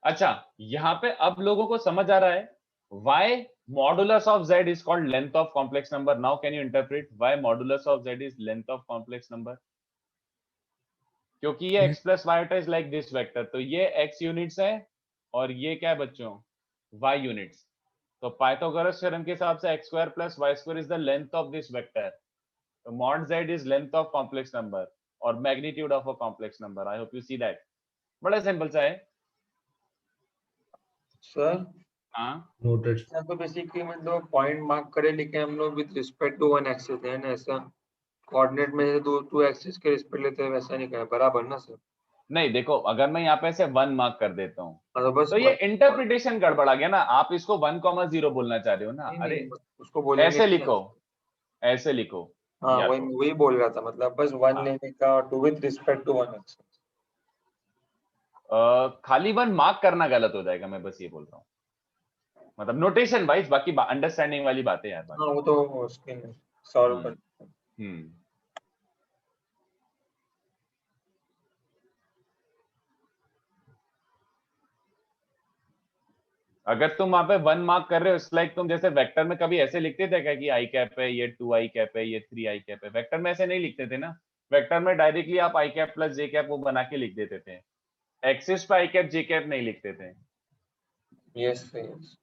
अच्छा, यहाँ पे अब लोगों को समझ आ रहा है why modulus of z is called length of complex number. Now can you interpret why modulus of z is length of complex number? क्योंकि ये x plus y is like this vector, तो ये x यूनिट्स है और ये क्या है बच्चों, y यूनिट्स। तो पाइथागोरस थ्योरम के हिसाब से x² + y² is the length of this vector. तो mod z is length of complex number और magnitude of a complex number. I hope you see that. बड़ा सिंपल सा है। सर हाँ, Noted. सर तो बेसिकली मतलब पॉइंट मार्क करे लिखे हम लोग with respect to one axis है ना, ऐसा कोऑर्डिनेट में टू एक्सिस के रिस्पेक्ट लेते हैं वैसा नहीं करना बराबर ना सर? नहीं देखो, अगर मैं यहाँ पे से 1 मार्क कर देता हूँ तो बस तो ये इंटरप्रिटेशन गड़बड़ा गया ना, आप इसको 1,0 बोलना चाह रहे हो ना, अरे उसको बोलेंगे ऐसे लिखो, ऐसे लिखो, हाँ या वही तो वही बोल रहा था, मतलब बस वन हाँ। लेने का two with respect to one axis. खाली 1 मार्क करना गलत हो जाएगा, मैं बस ये बोल रहा हूँ, मतलब नोटेशन वाइज, बाकी अंडरस्टैंडिंग वाली बातें यार बाकी। हाँ वो तो उसके सॉल्व कर। हम्म अगर तुम वहां पे 1 मार्क कर रहे हो, इट्स लाइक तुम जैसे वेक्टर में कभी ऐसे लिखते थे क्या कि i कैप है, ये 2i कैप है, ये 3i कैप है, वेक्टर में ऐसे नहीं लिखते थे ना, वेक्टर में डायरेक्टली आप i cap plus j cap वो बना के लिख देते थे, एक्सिस पे i कैप j कैप नहीं लिखते थे। यस यस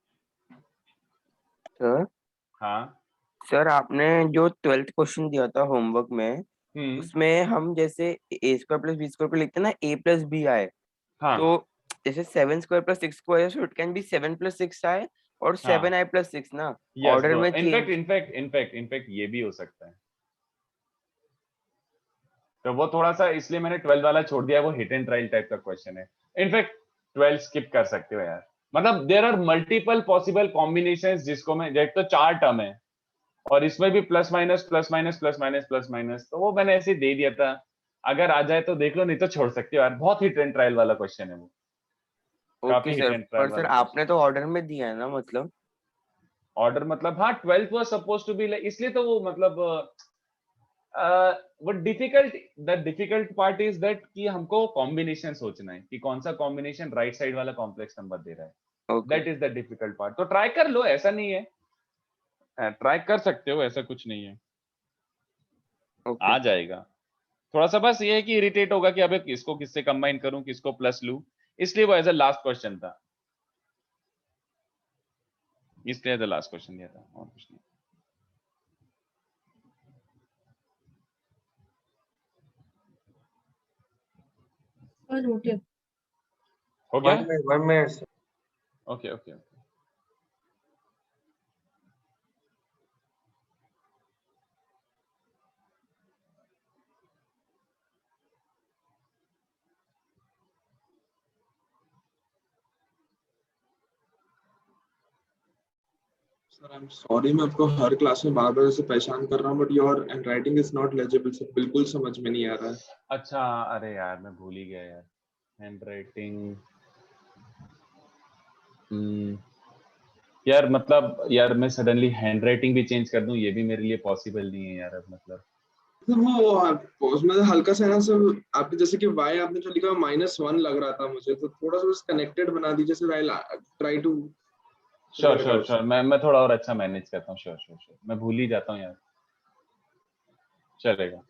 सर हाँ, सर आपने जो 12th क्वेश्चन दिया था होमवर्क में, उसमें हम जैसे a² + b² को लिखते हैं ना, a + bi, हाँ, तो जैसे 7² + 6² so it can be 7 + 6i और 7i + 6 ना, यस, ऑर्डर में इनफैक्ट ये भी हो सकता है। तो वो थोड़ा सा इसलिए मैंने 12 वाला छोड़ दिया, वो हिट एंड ट्रायल टाइप का क्वेश्चन है। इनफैक्ट 12 स्किप कर सकते हो यार, मतलब there are multiple possible combinations, जिसको मैं देख तो 4 टर्म है और इसमें भी plus minus plus minus plus minus plus minus, तो वो मैंने ऐसे दे दिया था, अगर आ जाए तो देख लो, नहीं तो छोड़ सकते हो यार, बहुत हिट एंड ट्रायल वाला क्वेश्चन है वो, काफी okay hit sir, and trial पर सर वाला आपने तो ऑर्डर में दिया है ना, मतलब ऑर्डर, मतलब हाँ 12th was suppose to B, इसलिए तो वो मतलब वो डिफिकल्ट पार्ट इज दैट कि हमको कॉम्बिनेशन सोचना है कि कौन सा कॉम्बिनेशन राइट साइड वाला कॉम्प्लेक्स नंबर दे रहा है, okay that is the difficult part. तो ट्राई कर लो, ऐसा नहीं है, ट्राई कर सकते हो, ऐसा कुछ नहीं है, ओके आ जाएगा। थोड़ा सा बस ये है कि इरिटेट होगा कि अबे किसको किससे कंबाइन करूं, किसको प्लस लूं, इसलिए वो एज अ लास्ट क्वेश्चन था, इसलिए एज अ लास्ट क्वेश्चन दिया था, और कुछ नहीं। हो गया? 1 minute okay okay. Sir I am sorry, मैं आपको हर क्लास में बार बार ऐसे परेशान कर रहा हूँ, but your handwriting is not legible sir, बिल्कुल समझ में नहीं आ रहा है। अच्छा, अरे यार मैं भूल ही गया यार, हैंडराइटिंग, यार मतलब यार मैं सडनली हैंडराइटिंग भी चेंज कर दूं, ये भी मेरे लिए पॉसिबल नहीं है यार, अब मतलब तो वो उसमें हल्का सा है ना सर, आपने जैसे कि y आपने जो लिखा -1 लग रहा था मुझे, तो थोड़ा सा बस कनेक्टेड बना दीजिए sir. I try to sure मैं थोड़ा और अच्छा मैनेज करता हूँ। श्योर मैं भूल ही जाता हूँ यार, चलेगा।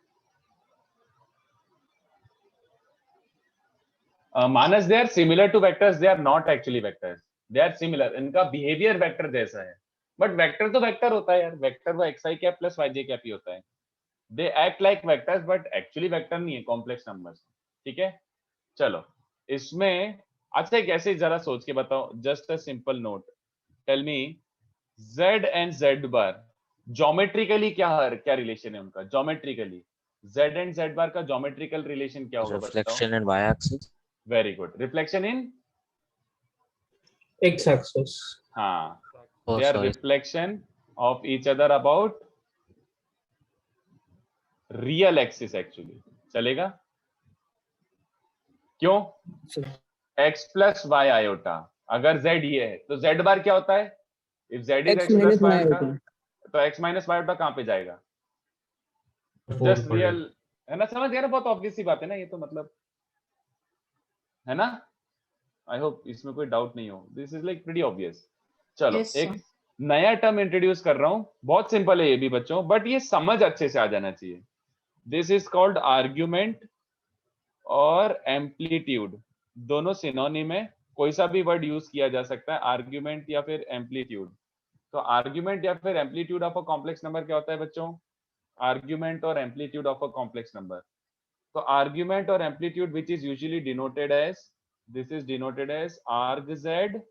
Manas, they are similar to vectors, they are not actually vectors, they are similar. इनका बिहेवियर वेक्टर जैसा है, बट वेक्टर तो वेक्टर होता है यार। वेक्टर वो xi cap plus yj cap ही होता है। They act like vectors but actually vector नहीं है, कॉम्प्लेक्स नंबर्स। ठीक है, चलो इसमें अच्छा एक ऐसे जरा सोच के बताओ, just a simple note, tell me z and z bar geometrically क्या रिलेशन है उनका? Geometrically z and z bar का ज्योमेट्रिकल रिलेशन क्या होगा? Reflection in y-axis. Very good. Reflection in X axis. हाँ, Oh, they are sorry. reflection of each other about real axis actually। चलेगा? क्यों? x plus y iota, अगर z ये है तो z बार क्या होता है? If z is x plus y iota, तो x minus y आयोटा कहाँ पे जाएगा? जस्ट रियल, है ना? समझ गया ना? बहुत ऑब्वियस सी बात है ना ये तो, मतलब है ना? आई होप इसमें कोई डाउट नहीं हो। This is like pretty obvious. चलो Yes, एक नया टर्म इंट्रोड्यूस कर रहा हूं, बहुत सिंपल है ये भी बच्चों, बट ये समझ अच्छे से आ जाना चाहिए। दिस इज कॉल्ड आर्ग्यूमेंट और एम्पलीट्यूड, दोनों सिनोनिम है। कोई सा भी वर्ड यूज किया जा सकता है, आर्ग्यूमेंट या फिर एम्पलीट्यूड। तो आर्ग्यूमेंट या फिर amplitude of a complex number क्या होता है बच्चों? आर्ग्यूमेंट और amplitude of a complex number. तो आर्ग्यूमेंट और amplitude which is usually denoted as, this is denoted as arg z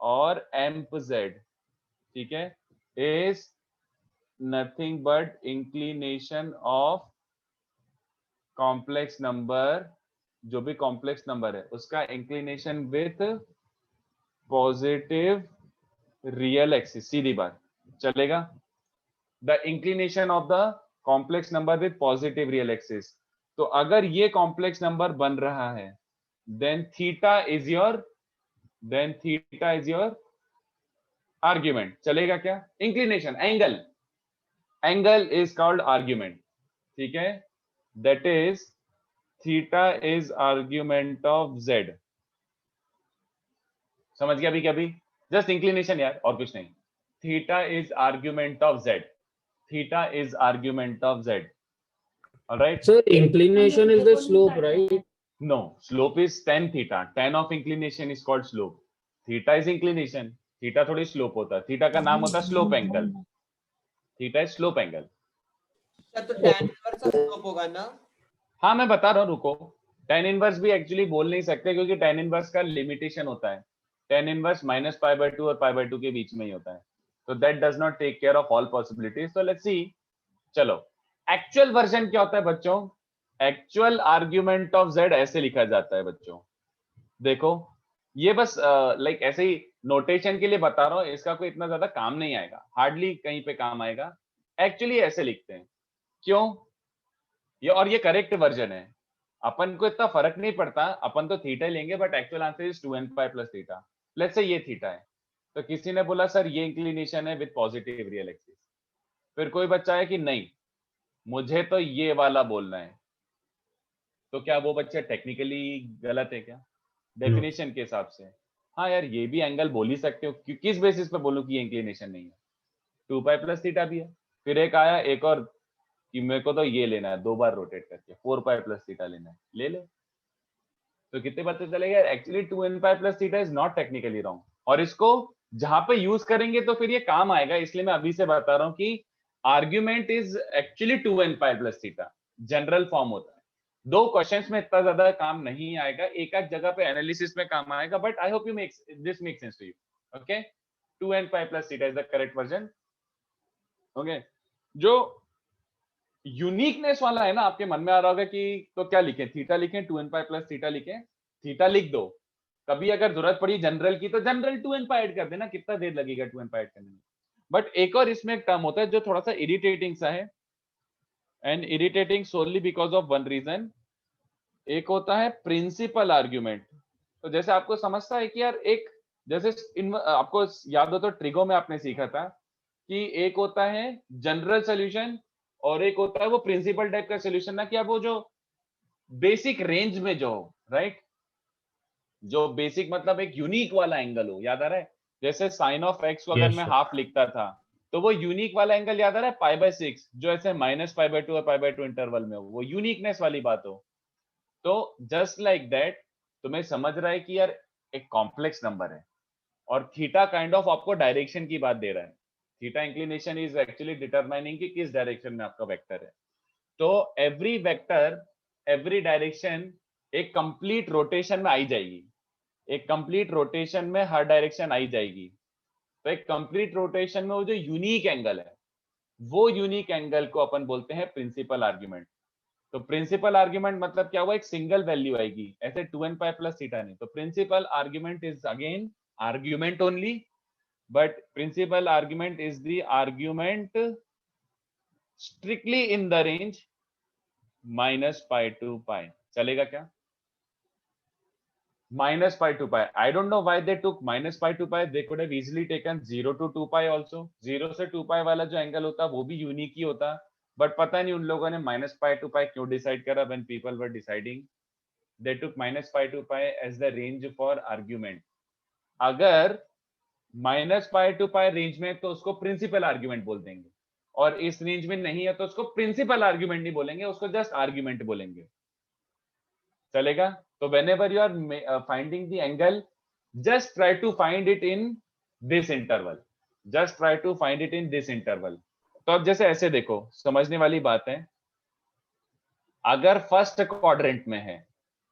और एम्प जेड। ठीक है, is nothing but inclination of complex number, जो भी कॉम्प्लेक्स नंबर है उसका inclination with positive real axis. सीधी बात, चलेगा? The inclination of the complex number with positive real axis. तो अगर ये कॉम्प्लेक्स नंबर बन रहा है, then theta is your argument. चलेगा क्या? Inclination, angle is called argument. ठीक है, that is theta is argument of z. समझ गया अभी? क्या भी जस्ट इंक्लिनेशन यार, और कुछ नहीं। Theta is argument of Z, theta is argument of Z. Alright Sir, inclination is the slope, right? No, slope is tan theta. Tan of inclination is called slope. Theta is inclination. Theta थोड़ी slope होता है। Theta का नाम होता है slope angle. Theta is slope angle. तो tan inverse का slope होगा ना? हाँ मैं बता रहा हूँ, रुको। tan इनवर्स भी एक्चुअली बोल नहीं सकते क्योंकि tan इनवर्स का लिमिटेशन होता है। tan इनवर्स -π/2 और π/2 के बीच में ही होता है। तो that does not take care of all possibilities. So let's see. चलो एक्चुअल वर्जन क्या होता है बच्चों? एक्चुअल आर्ग्यूमेंट ऑफ जेड ऐसे लिखा जाता है बच्चों। देखो ये बस लाइक ऐसे ही नोटेशन के लिए बता रहा हूं, इसका कोई इतना ज्यादा काम नहीं आएगा, हार्डली कहीं पे काम आएगा। एक्चुअली ऐसे लिखते हैं। क्यों? ये और ये करेक्ट वर्जन है, अपन को इतना फर्क नहीं पड़ता, अपन तो थीटा लेंगे, but actual answer is 2nπ plus theta. Let's say ये थीटा है, तो किसी ने बोला सर ये इंक्लिनेशन है विद पॉजिटिव रियल एक्सिस। फिर कोई बच्चा है कि नहीं मुझे तो ये वाला बोलना है, तो क्या वो बच्चे टेक्निकली गलत है क्या डेफिनेशन के हिसाब से? हाँ यार ये भी एंगल बोल ही सकते हो, किस बेसिस पे बोलूं कि ये इंक्लिनेशन नहीं है? 2π प्लस थीटा भी है। फिर एक आया एक और कि मेरे को तो ये लेना है 2 बार रोटेट करके, 4π प्लस थीटा लेना है, ले ले। तो कितने पता चलेगा actually 2nπ plus theta is not technically wrong, और इसको जहां पे यूज करेंगे तो फिर ये काम आएगा। इसलिए मैं अभी से बता रहा हूँ कि argument is actually 2nπ plus theta, general form होता है। 2 क्वेश्चंस में इतना ज्यादा काम नहीं आएगा, एक एक जगह पे एनालिसिस में काम आएगा, but I hope you this make sense to you. Okay, 2nπ plus theta is the correct version. Okay, जो यूनिकनेस वाला है ना, आपके मन में आ रहा होगा कि तो क्या लिखें, थीटा लिखें, 2nπ प्लस थीटा लिखें? थीटा लिख दो, कभी अगर जरूरत पड़ी जनरल की तो जनरल 2nπ ऐड कर देना, कितना देर लगेगा 2nπ ऐड करने में। बट एक और इसमें एक टर्म होता है जो थोड़ा सा इरिटेटिंग सा है, and irritating solely because of one reason. एक होता है प्रिंसिपल आर्ग्यूमेंट। तो जैसे आपको समझता है कि यार एक जैसे आपको याद हो तो ट्रिगो में आपने सीखा था कि एक होता है जनरल सॉल्यूशन और एक होता है वो प्रिंसिपल टाइप का सोल्यूशन ना, कि आप वो जो बेसिक रेंज में जो राइट, जो बेसिक मतलब एक यूनिक वाला एंगल हो, याद आ रहा है? जैसे साइन ऑफ एक्स को अगर Yes, मैं sir. हाफ लिखता था तो वो यूनिक वाला एंगल याद आ रहा है, π/6, जो ऐसे -π/2 और π/2 इंटरवल में हो, वो यूनिकनेस वाली बात हो। तो जस्ट लाइक दैट तुम्हें समझ रहा है कि यार एक कॉम्प्लेक्स नंबर है और थीटा काइंड ऑफ आपको डायरेक्शन की बात दे रहा है। Theta inclination is actually determining कि किस डायरेक्शन में आपका वेक्टर है। तो एवरी वेक्टर, एवरी डायरेक्शन एक कंप्लीट रोटेशन में आई जाएगी, एक कंप्लीट रोटेशन में हर डायरेक्शन आई जाएगी। तो एक कंप्लीट रोटेशन में वो जो यूनिक एंगल है, वो यूनिक एंगल को अपन बोलते हैं प्रिंसिपल आर्गुमेंट। तो प्रिंसिपल आर्गुमेंट मतलब क्या हुआ, एक सिंगल वैल्यू आएगी, ऐसे 2n पाई प्लस थीटा नहीं। तो principal argument is again argument only, but principal argument is the argument strictly in the range -π to π। चलेगा क्या? -π to π। I don't know why they took -π to π, they could have easily taken 0 to 2π also। 0 से 2π वाला जो angle होता वो भी unique ही होता, but पता नहीं उन लोगों ने -π to π क्यों डिसाइड करा। when people were deciding they took -π to π as the range for argument। अगर -π to π रेंज में तो उसको प्रिंसिपल आर्गुमेंट बोल देंगे, और इस रेंज में नहीं है तो उसको प्रिंसिपल आर्गुमेंट नहीं बोलेंगे, उसको जस्ट आर्गुमेंट बोलेंगे। चलेगा? तो whenever you are finding the angle, just try to find it in this interval, just try to find it in this interval। तो अब जैसे ऐसे देखो, समझने वाली बात है, अगर फर्स्ट क्वाड्रेंट में है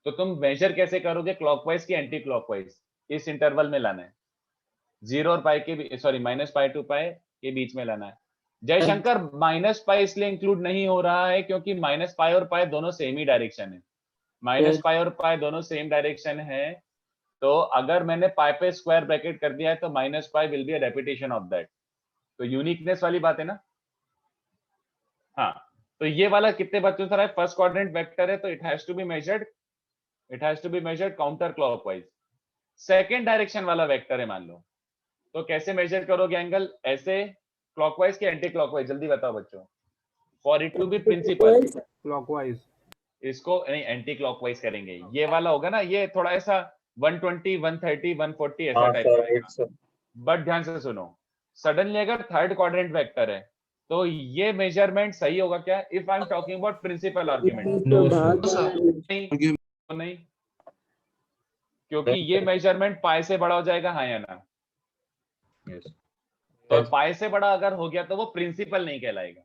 तो तुम मेजर कैसे करोगे, क्लॉकवाइज की एंटी क्लॉकवाइज? इस इंटरवल में लाना है, 0 और पाई के, सॉरी -π to π के बीच में लाना है। जयशंकर, -π इसलिए इंक्लूड नहीं हो रहा है क्योंकि -π और π दोनों सेम ही डायरेक्शन है। -π और π दोनों सेम डायरेक्शन है, तो अगर मैंने पाई पे स्क्वायर ब्रैकेट कर दिया है तो -π will be a repetition of that. तो यूनिकनेस वाली बात है ना। हाँ, तो ये वाला कितने बच्चों से रहा है, फर्स्ट क्वाड्रेंट वेक्टर है तो it has to be measured counter clockwise. Second direction वाला वेक्टर है मान लो, तो कैसे मेजर करोगे एंगल, ऐसे क्लॉकवाइज के एंटी क्लॉकवाइज? जल्दी बताओ बच्चों। For it to be principal, clockwise, इसको नहीं एंटी क्लॉकवाइज करेंगे। ये वाला होगा ना, ये थोड़ा ऐसा 120, 130, 140 ऐसा टाइप का रहेगा। बट ध्यान से सुनो, सडनली अगर थर्ड क्वाड्रेंट वेक्टर है तो ये मेजरमेंट सही होगा क्या, if I am talking about principal argument? No, sir. नहीं, क्योंकि ये मेजरमेंट पाई से बड़ा हो जाएगा, हाँ या ना? तो पाई से बड़ा अगर हो गया तो वो प्रिंसिपल नहीं कहलाएगा।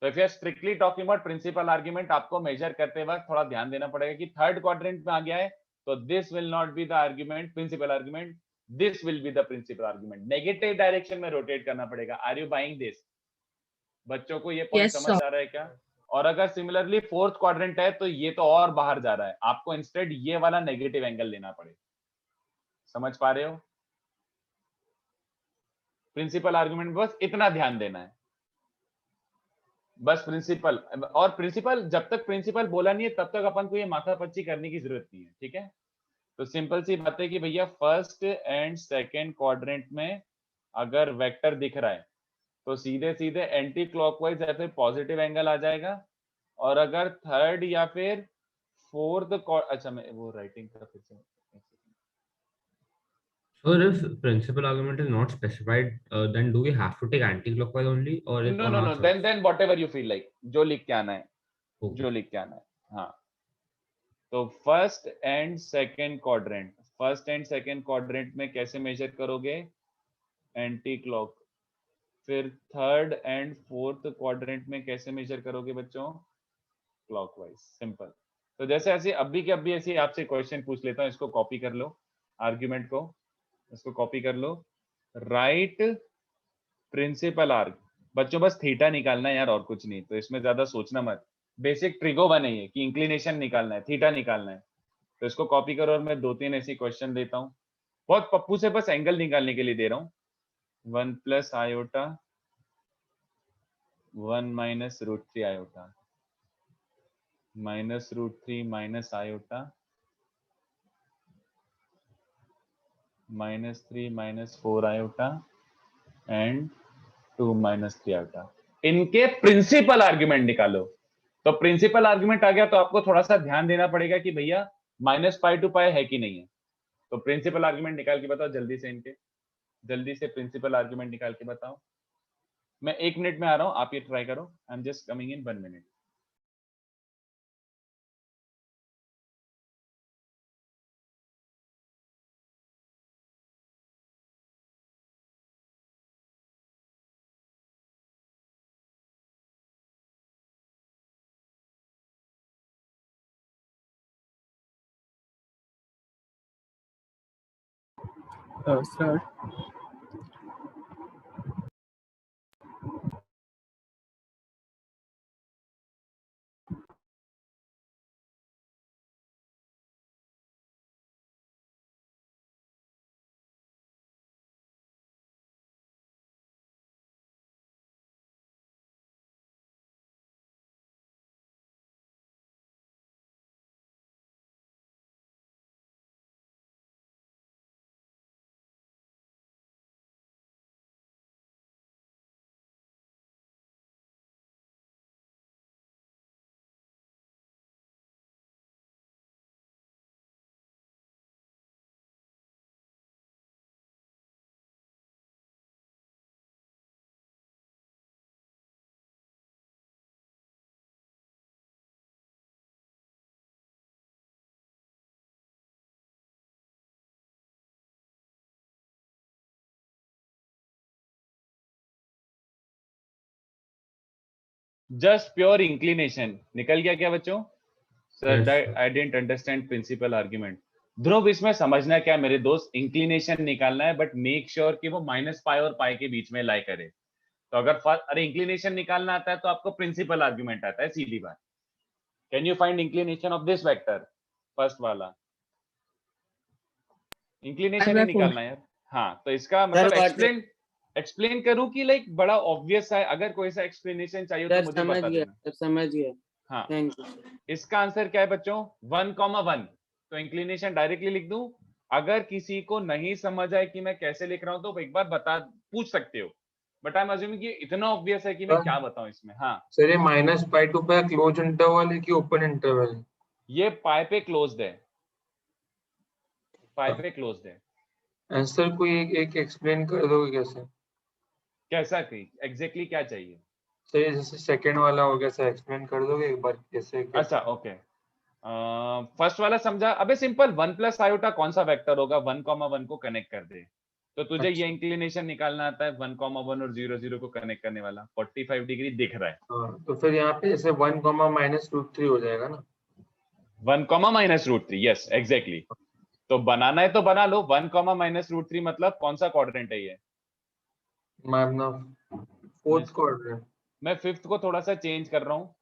तो if you are strictly talking about principal argument, आपको मेजर करते वक्त थोड़ा ध्यान देना पड़ेगा कि थर्ड क्वाड्रेंट में आ गया है तो this will not be the argument principal argument, this will be the principal argument. Negative direction में रोटेट करना पड़ेगा। Are you buying this? बच्चों को ये पॉइंट समझ आ रहा है क्या? और अगर सिमिलरली फोर्थ क्वाड्रेंट है तो ये तो और बाहर जा रहा है, आपको इंस्टेड ये वाला नेगेटिव एंगल लेना पड़ेगा। समझ पा रहे हो? प्रिंसिपल आर्गुमेंट बस इतना ध्यान देना है, बस प्रिंसिपल। और प्रिंसिपल, जब तक प्रिंसिपल बोला नहीं है तब तक अपन को ये माथापच्ची करने की जरूरत नहीं है, ठीक है? तो सिंपल सी बात है कि भैया फर्स्ट एंड सेकंड क्वाड्रेंट में अगर वेक्टर दिख रहा है तो सीधे सीधे एंटी क्लॉकवाइज या फिर पॉजिटिव एंगल आ जाएगा, और अगर थर्ड या फिर फोर्थ, अच्छा मैं वो राइटिंग का फिर से, So if principal argument is not specified, then do we have to take anti-clockwise only, or if no on no our no, choice? Then whatever you feel like, जो लिख के आना है, Okay. जो लिख के आना है। हाँ, तो फर्स्ट एंड सेकंड क्वाड्रेंट में कैसे मेजर करोगे, एंटी क्लॉक। फिर थर्ड एंड फोर्थ क्वाड्रेंट में कैसे मेजर करोगे बच्चों, क्लॉकवाइज। सिंपल। तो जैसे ऐसे अभी के अभी ऐसे आपसे क्वेश्चन पूछ लेता हूँ, इसको कॉपी कर लो, आर्ग्यूमेंट को इसको कॉपी कर लो। राइट प्रिंसिपल आर्ग, बच्चों बस थीटा निकालना है यार, और कुछ नहीं, तो इसमें ज्यादा सोचना मत। बेसिक ट्रिगो वन है ये कि इंक्लिनेशन निकालना है, थीटा निकालना है। तो इसको कॉपी करो, और मैं 2-3 ऐसी क्वेश्चन देता हूँ, बहुत पप्पू से बस एंगल निकालने के लिए दे रहा हूँ। 1 + iota 1 - √3 iota -√3 - iota -3 - 4 iota and 2 - 3 iota. इनके प्रिंसिपल आर्ग्यूमेंट निकालो। तो प्रिंसिपल आर्ग्यूमेंट आ गया तो आपको थोड़ा सा ध्यान देना पड़ेगा कि भैया माइनस पाई टू पाई है कि नहीं है। तो प्रिंसिपल आर्ग्यूमेंट निकाल के बताओ जल्दी से, इनके जल्दी से प्रिंसिपल आर्ग्यूमेंट निकाल के बताओ। मैं 1 मिनट में आ रहा हूं, आप ये ट्राई करो। I am just coming in 1 minute. Sir. Just pure inclination निकल गया क्या बच्चों? Sir Yes, sir. I didn't understand principal argument. Dhruv इसमें समझना क्या मेरे दोस्त, इंक्लिनेशन निकालना है बट मेक श्योर कि वो माइनस पाई और पाई के बीच में लाई करे। तो अगर अरे इंक्लिनेशन निकालना आता है तो आपको प्रिंसिपल आर्ग्यूमेंट आता है, सीधी बात। Can you find inclination of this vector? First वाला इंक्लिनेशन ही निकालना है यार। हाँ तो इसका मतलब एक्सप्लेन करूं कि लाइक बड़ा ऑब्वियस है, अगर कोई सा एक्सप्लेनेशन चाहिए तो मुझे बता देना। समझ गया। हाँ थैंक यू। इसका आंसर क्या है बच्चों? 1,1। तो इंक्लिनेशन डायरेक्टली लिख दूं? अगर किसी को नहीं समझ आए कि मैं कैसे लिख रहा हूं तो एक बार पूछ सकते हो, बट आई एम अज्यूमिंग कि इतना ऑब्वियस है कि मैं क्या बताऊं इसमें। हाँ सर ये minus pi to pi close interval है कि ओपन इंटरवल है? ये पाई पे क्लोज्ड है, पाई पे क्लोज्ड है। आंसर कोई एक एक्सप्लेन कर दोगे कैसे? कैसा एग्जैक्टली क्या चाहिए? सर ये जैसे सेकंड वाला हो गया सर, एक्सप्लेन कर दोगे एक बार कैसे? अच्छा ओके, फर्स्ट वाला समझा। अबे सिंपल, 1 प्लस आयोटा कौन सा वेक्टर होगा? 1,1 को कनेक्ट कर दे। तो तुझे ये इंक्लिनेशन निकालना आता है 1,1 और 0,0 को कनेक्ट करने वाला। 45 डिग्री दिख रहा है। हाँ तो फिर यहाँ पे जैसे 1, माइनस रूट 3 हो जाएगा ना? 1, माइनस रूट 3, यस एग्जैक्टली। तो बनाना है तो बना लो। 1, माइनस रूट 3 मतलब कौन सा क्वाड्रेंट है ये? Fourth quadrant. मैं फिफ्थ को थोड़ा सा चेंज कर रहा हूँ,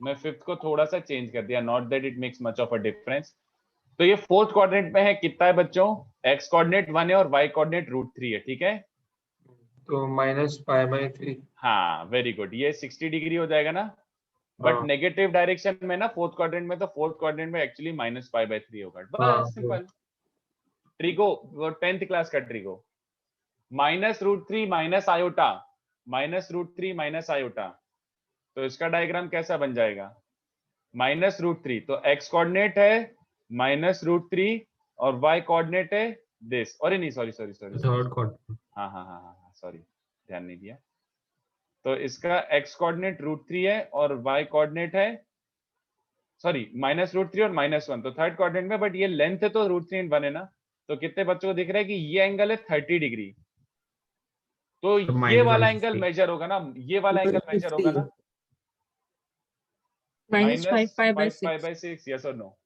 मैं फिफ्थ को थोड़ा सा चेंज कर दिया, not that it makes much of a difference. तो ये फोर्थ क्वाड्रेंट में है, कितना है बच्चों? एक्स कोऑर्डिनेट 1 है और वाई कोऑर्डिनेट √3 है, ठीक है? तो माइनस पाई बाई 3। हाँ वेरी गुड, ये 60 डिग्री हो जाएगा ना। बट नेगेटिव डायरेक्शन में ना फोर्थ क्वाड्रेंट में, तो फोर्थ क्वाड्रेंट में एक्चुअली माइनस पाई बाई 3 होगा। बस सिंपल। ट्रिगो, वो 10th क्लास का trigo. Minus √3 minus iota, minus √3 minus iota. तो इसका डायग्राम कैसा बन जाएगा? माइनस √3, तो एक्स कोऑर्डिनेट है माइनस √3 और वाई कोऑर्डिनेट है दिस। और नहीं sorry sorry sorry, third quadrant. हाँ हाँ हाँ हाँ सॉरी, ध्यान नहीं दिया। तो इसका एक्स कोऑर्डिनेट √3 है और वाई कोऑर्डिनेट है, सॉरी माइनस √3 और -1, तो थर्ड क्वाड्रेंट में। बट ये लेंथ है तो √3 and 1 है ना। तो कितने बच्चों को दिख रहा है कि ये एंगल है 30 डिग्री। तो ये वाला एंगल मेजर होगा ना, ये वाला एंगल मेजर होगा ना -5 यस और नो।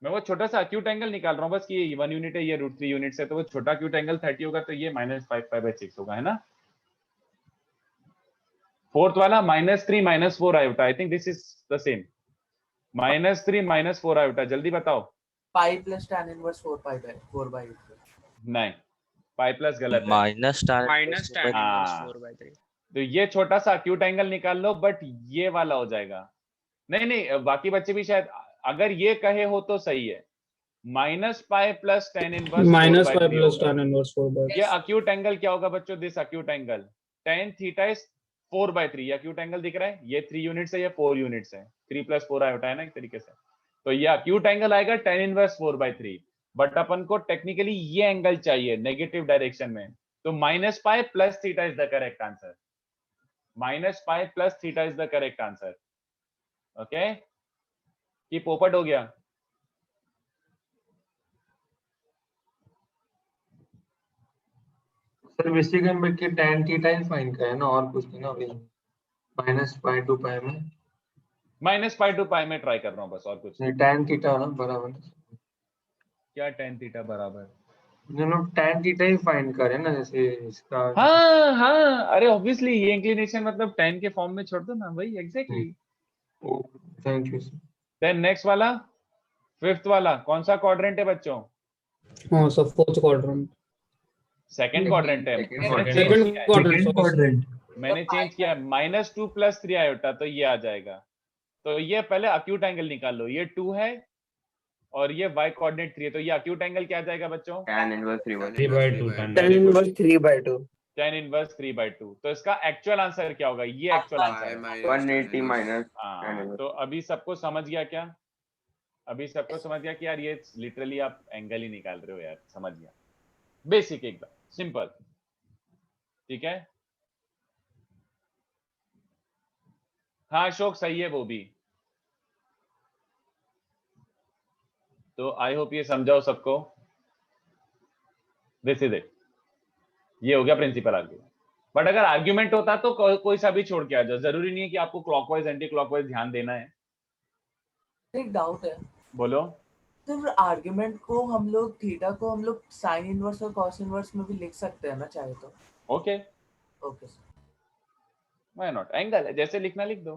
मैं वो छोटा सा अक्यूट एंगल निकाल रहा हूँ बस कि ये 1 यूनिट है, ये √3 यूनिट है, तो वो छोटा अक्यूट एंगल 30 होगा, तो ये -5 होगा, है ना। फोर्थ वाला -3 -4 iota, I think this is the same. -3 -4 iota, जल्दी बताओ। पाई प्लस tan इनवर्स 4/8। नहीं, पाई प्लस गलत है, माइनस tan हाँ। 4/3। तो ये छोटा सा अक्यूट एंगल निकाल लो, बट ये वाला हो जाएगा। नहीं नहीं, बाकी बच्चे भी शायद अगर ये कहे हो तो सही है। -पाई प्लस tan इनवर्स -पाई प्लस tan इनवर्स 4/3। ये अक्यूट एंगल क्या होगा बच्चों? This acute angle tan theta is 4/3 या acute एंगल दिख रहा है, ये 3 यूनिट्स है, ये 4 यूनिट्स है, 3 + 4 आयोटा है ना एक तरीके से, तो ये acute एंगल आएगा tan इनवर्स 4/3, बट अपन को टेक्निकली ये एंगल चाहिए नेगेटिव डायरेक्शन में, तो -π + theta is the correct answer, -π + theta is the correct answer. Okay, कि पोपट हो गया। सर बेसिकली हम कि tan थीटा ही फाइंड करें ना, और कुछ नहीं ना अभी, -π to π में -π to π में ट्राई कर रहा हूँ बस, और कुछ नहीं, tan थीटा ना बराबर, क्या tan थीटा बराबर, दोनों tan थीटा ही फाइंड करें ना, जैसे इसका। हाँ हाँ, अरे ऑब्वियसली ये इंक्लिनेशन मतलब tan के फॉर्म में छोड़ दो ना, वही exactly. Thank you sir. Then next वाला, फिफ्थ वाला कौन सा क्वाड्रेंट है बच्चों? हाँ sir, fourth quadrant. Second quadrant है, सेकंड क्वाड्रेंट। मैंने चेंज किया, -2 + 3 आयोटा, तो ये आ जाएगा। तो ये पहले अक्यूट एंगल निकाल लो, ये 2 है और ये y कोऑर्डिनेट 3 है, तो ये अक्यूट एंगल क्या आ जाएगा बच्चों? tan inverse 3/2 tan inverse 3/2 tan inverse 3/2। तो इसका एक्चुअल आंसर क्या होगा? ये एक्चुअल आंसर है 180 minus हाँ, तो अभी सबको समझ गया क्या? अभी सबको समझ गया कि यार ये लिटरली आप एंगल ही निकाल रहे हो यार, समझ गया, बेसिक एकदम सिंपल, ठीक है। हाँ अशोक सही है वो भी, तो आई होप ये समझाओ सबको। दिस इज इट, ये हो गया प्रिंसिपल आर्ग्यूमेंट। बट अगर आर्ग्यूमेंट होता तो कोई सा भी छोड़ के आ जाओ, जरूरी नहीं है कि आपको क्लॉकवाइज एंटी क्लॉकवाइज ध्यान देना है। एक डाउट है, बोलो। तो आर्ग्यूमेंट को हम लोग थीटा को हम लोग साइन इनवर्स और कॉस इनवर्स में भी लिख सकते हैं ना चाहे तो? Okay okay sir, why not, angle है, जैसे लिखना लिख दो।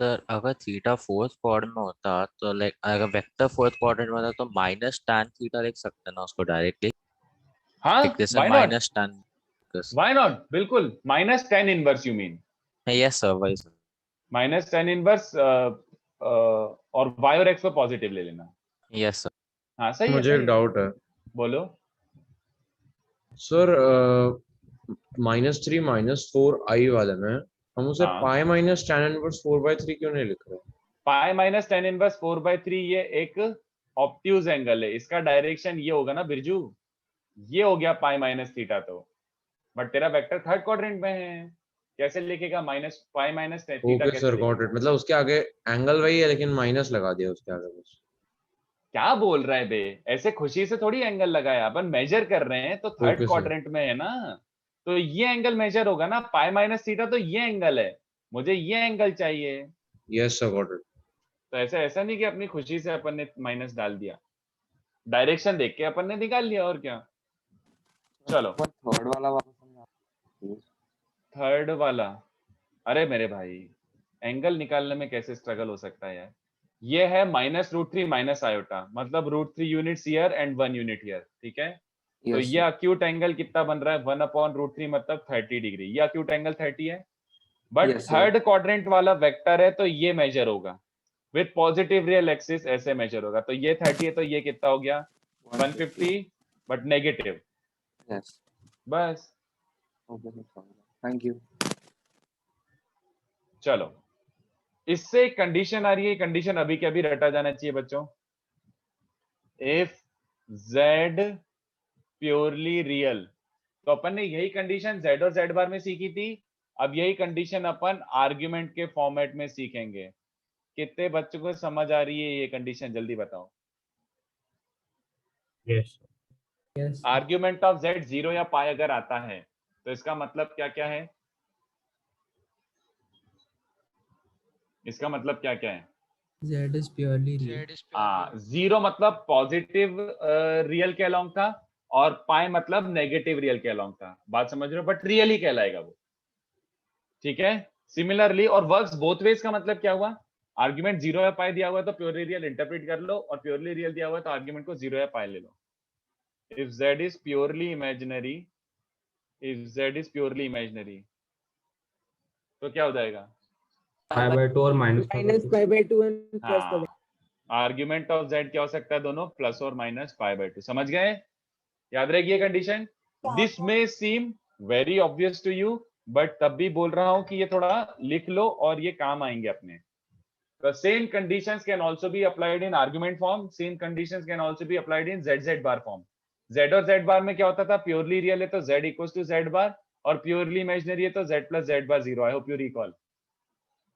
सर अगर थीटा फोर्थ क्वाड्रेंट में होता तो लाइक अगर वेक्टर फोर्थ क्वाड्रेंट में होता तो -tan थीटा लिख सकते हैं ना उसको डायरेक्टली। हाँ जैसे why not, -tan। Why not, बिल्कुल -tan inverse you mean? Yes sir, वही सर, -tan इनवर्स और y और x को पॉजिटिव ले लेना। Yes sir. हाँ सही है। मुझे एक डाउट है बोलो सर, -3 - 4 i वाले में हम उसे हाँ। पाई माइनस tan इनवर्स 4/3 क्यों नहीं लिख रहे? पाई माइनस tan इनवर्स 4/3 ये एक ऑब्ट्यूज एंगल है, इसका डायरेक्शन ये होगा ना बिरजू, ये हो गया पाई माइनस थीटा। तो बट तेरा वेक्टर थर्ड क्वाड्रेंट में है, कैसे लिखेगा pi minus theta? Okay sir, got it. मतलब उसके आगे एंगल वही है लेकिन माइनस लगा दिया उसके आगे बस। क्या बोल रहा है बे, ऐसे खुशी से थोड़ी एंगल लगाया, अपन मेजर कर रहे हैं तो थर्ड Okay, क्वाड्रेंट में है ना, तो ये एंगल मेजर होगा ना, पाई माइनस थीटा, तो ये एंगल है, मुझे ये एंगल चाहिए। Yes sir, got it. तो ऐसा नहीं कि अपनी खुशी से अपन ने माइनस डाल दिया, डायरेक्शन देख के अपन ने निकाल लिया, और क्या। चलो थर्ड वाला वापस समझा। थर्ड वाला, अरे मेरे भाई एंगल निकालने में कैसे स्ट्रगल हो सकता है यार। ये है -√3 माइनस आयोटा, मतलब √3 units here and 1 unit here, ठीक है। तो ये अक्यूट एंगल कितना बन रहा है? 1/√3 मतलब 30 डिग्री, ये अक्यूट एंगल 30 है। But Yes, sir. Third quadrant वाला वेक्टर है तो ये मेजर होगा विद पॉजिटिव रियल एक्सिस, ऐसे मेजर होगा। तो ये 30 है तो ये कितना हो गया? 150 बट नेगेटिव। यस, बस ओके सर, थैंक यू। चलो, इससे एक कंडीशन आ रही है, कंडीशन अभी के अभी रटा जाना चाहिए बच्चों। इफ z प्योरली रियल, तो अपन ने यही कंडीशन z और z बार में सीखी थी, अब यही कंडीशन अपन आर्ग्यूमेंट के फॉर्मेट में सीखेंगे। कितने बच्चों को समझ आ रही है ये कंडीशन, जल्दी बताओ। यस आर्ग्यूमेंट ऑफ z 0 या पाई अगर आता है तो इसका मतलब क्या क्या है? इसका मतलब क्या क्या है? Z is purely real. हाँ, 0 मतलब पॉजिटिव रियल के अलोंग था और पाई मतलब नेगेटिव रियल के अलोंग था। बात समझ रहे हो? बट रियल ही कहलाएगा वो, ठीक है। सिमिलरली और वर्क्स बोथ वेज का मतलब क्या हुआ? आर्ग्यूमेंट 0 या पाई दिया हुआ है तो प्योरली रियल इंटरप्रेट कर लो, और प्योरली रियल दिया हुआ है तो आर्ग्यूमेंट को 0 या पाई ले लो। If z is purely imaginary, if z is purely imaginary तो क्या हो जाएगा? π/2 और -π/2 हाँ, आर्ग्यूमेंट ऑफ z क्या हो सकता है? दोनों प्लस और माइनस π/2। समझ गए? याद रहेगी ये condition. This may seem very obvious to you, but तब भी बोल रहा हूं कि ये थोड़ा लिख लो और ये काम आएंगे अपने. The same conditions can also be applied in argument form. Same conditions can also be applied in ZZ bar form. Z और Z bar में क्या होता था? Purely real है तो Z equals to Z bar और purely imaginary है तो Z plus Z bar 0. I hope you recall.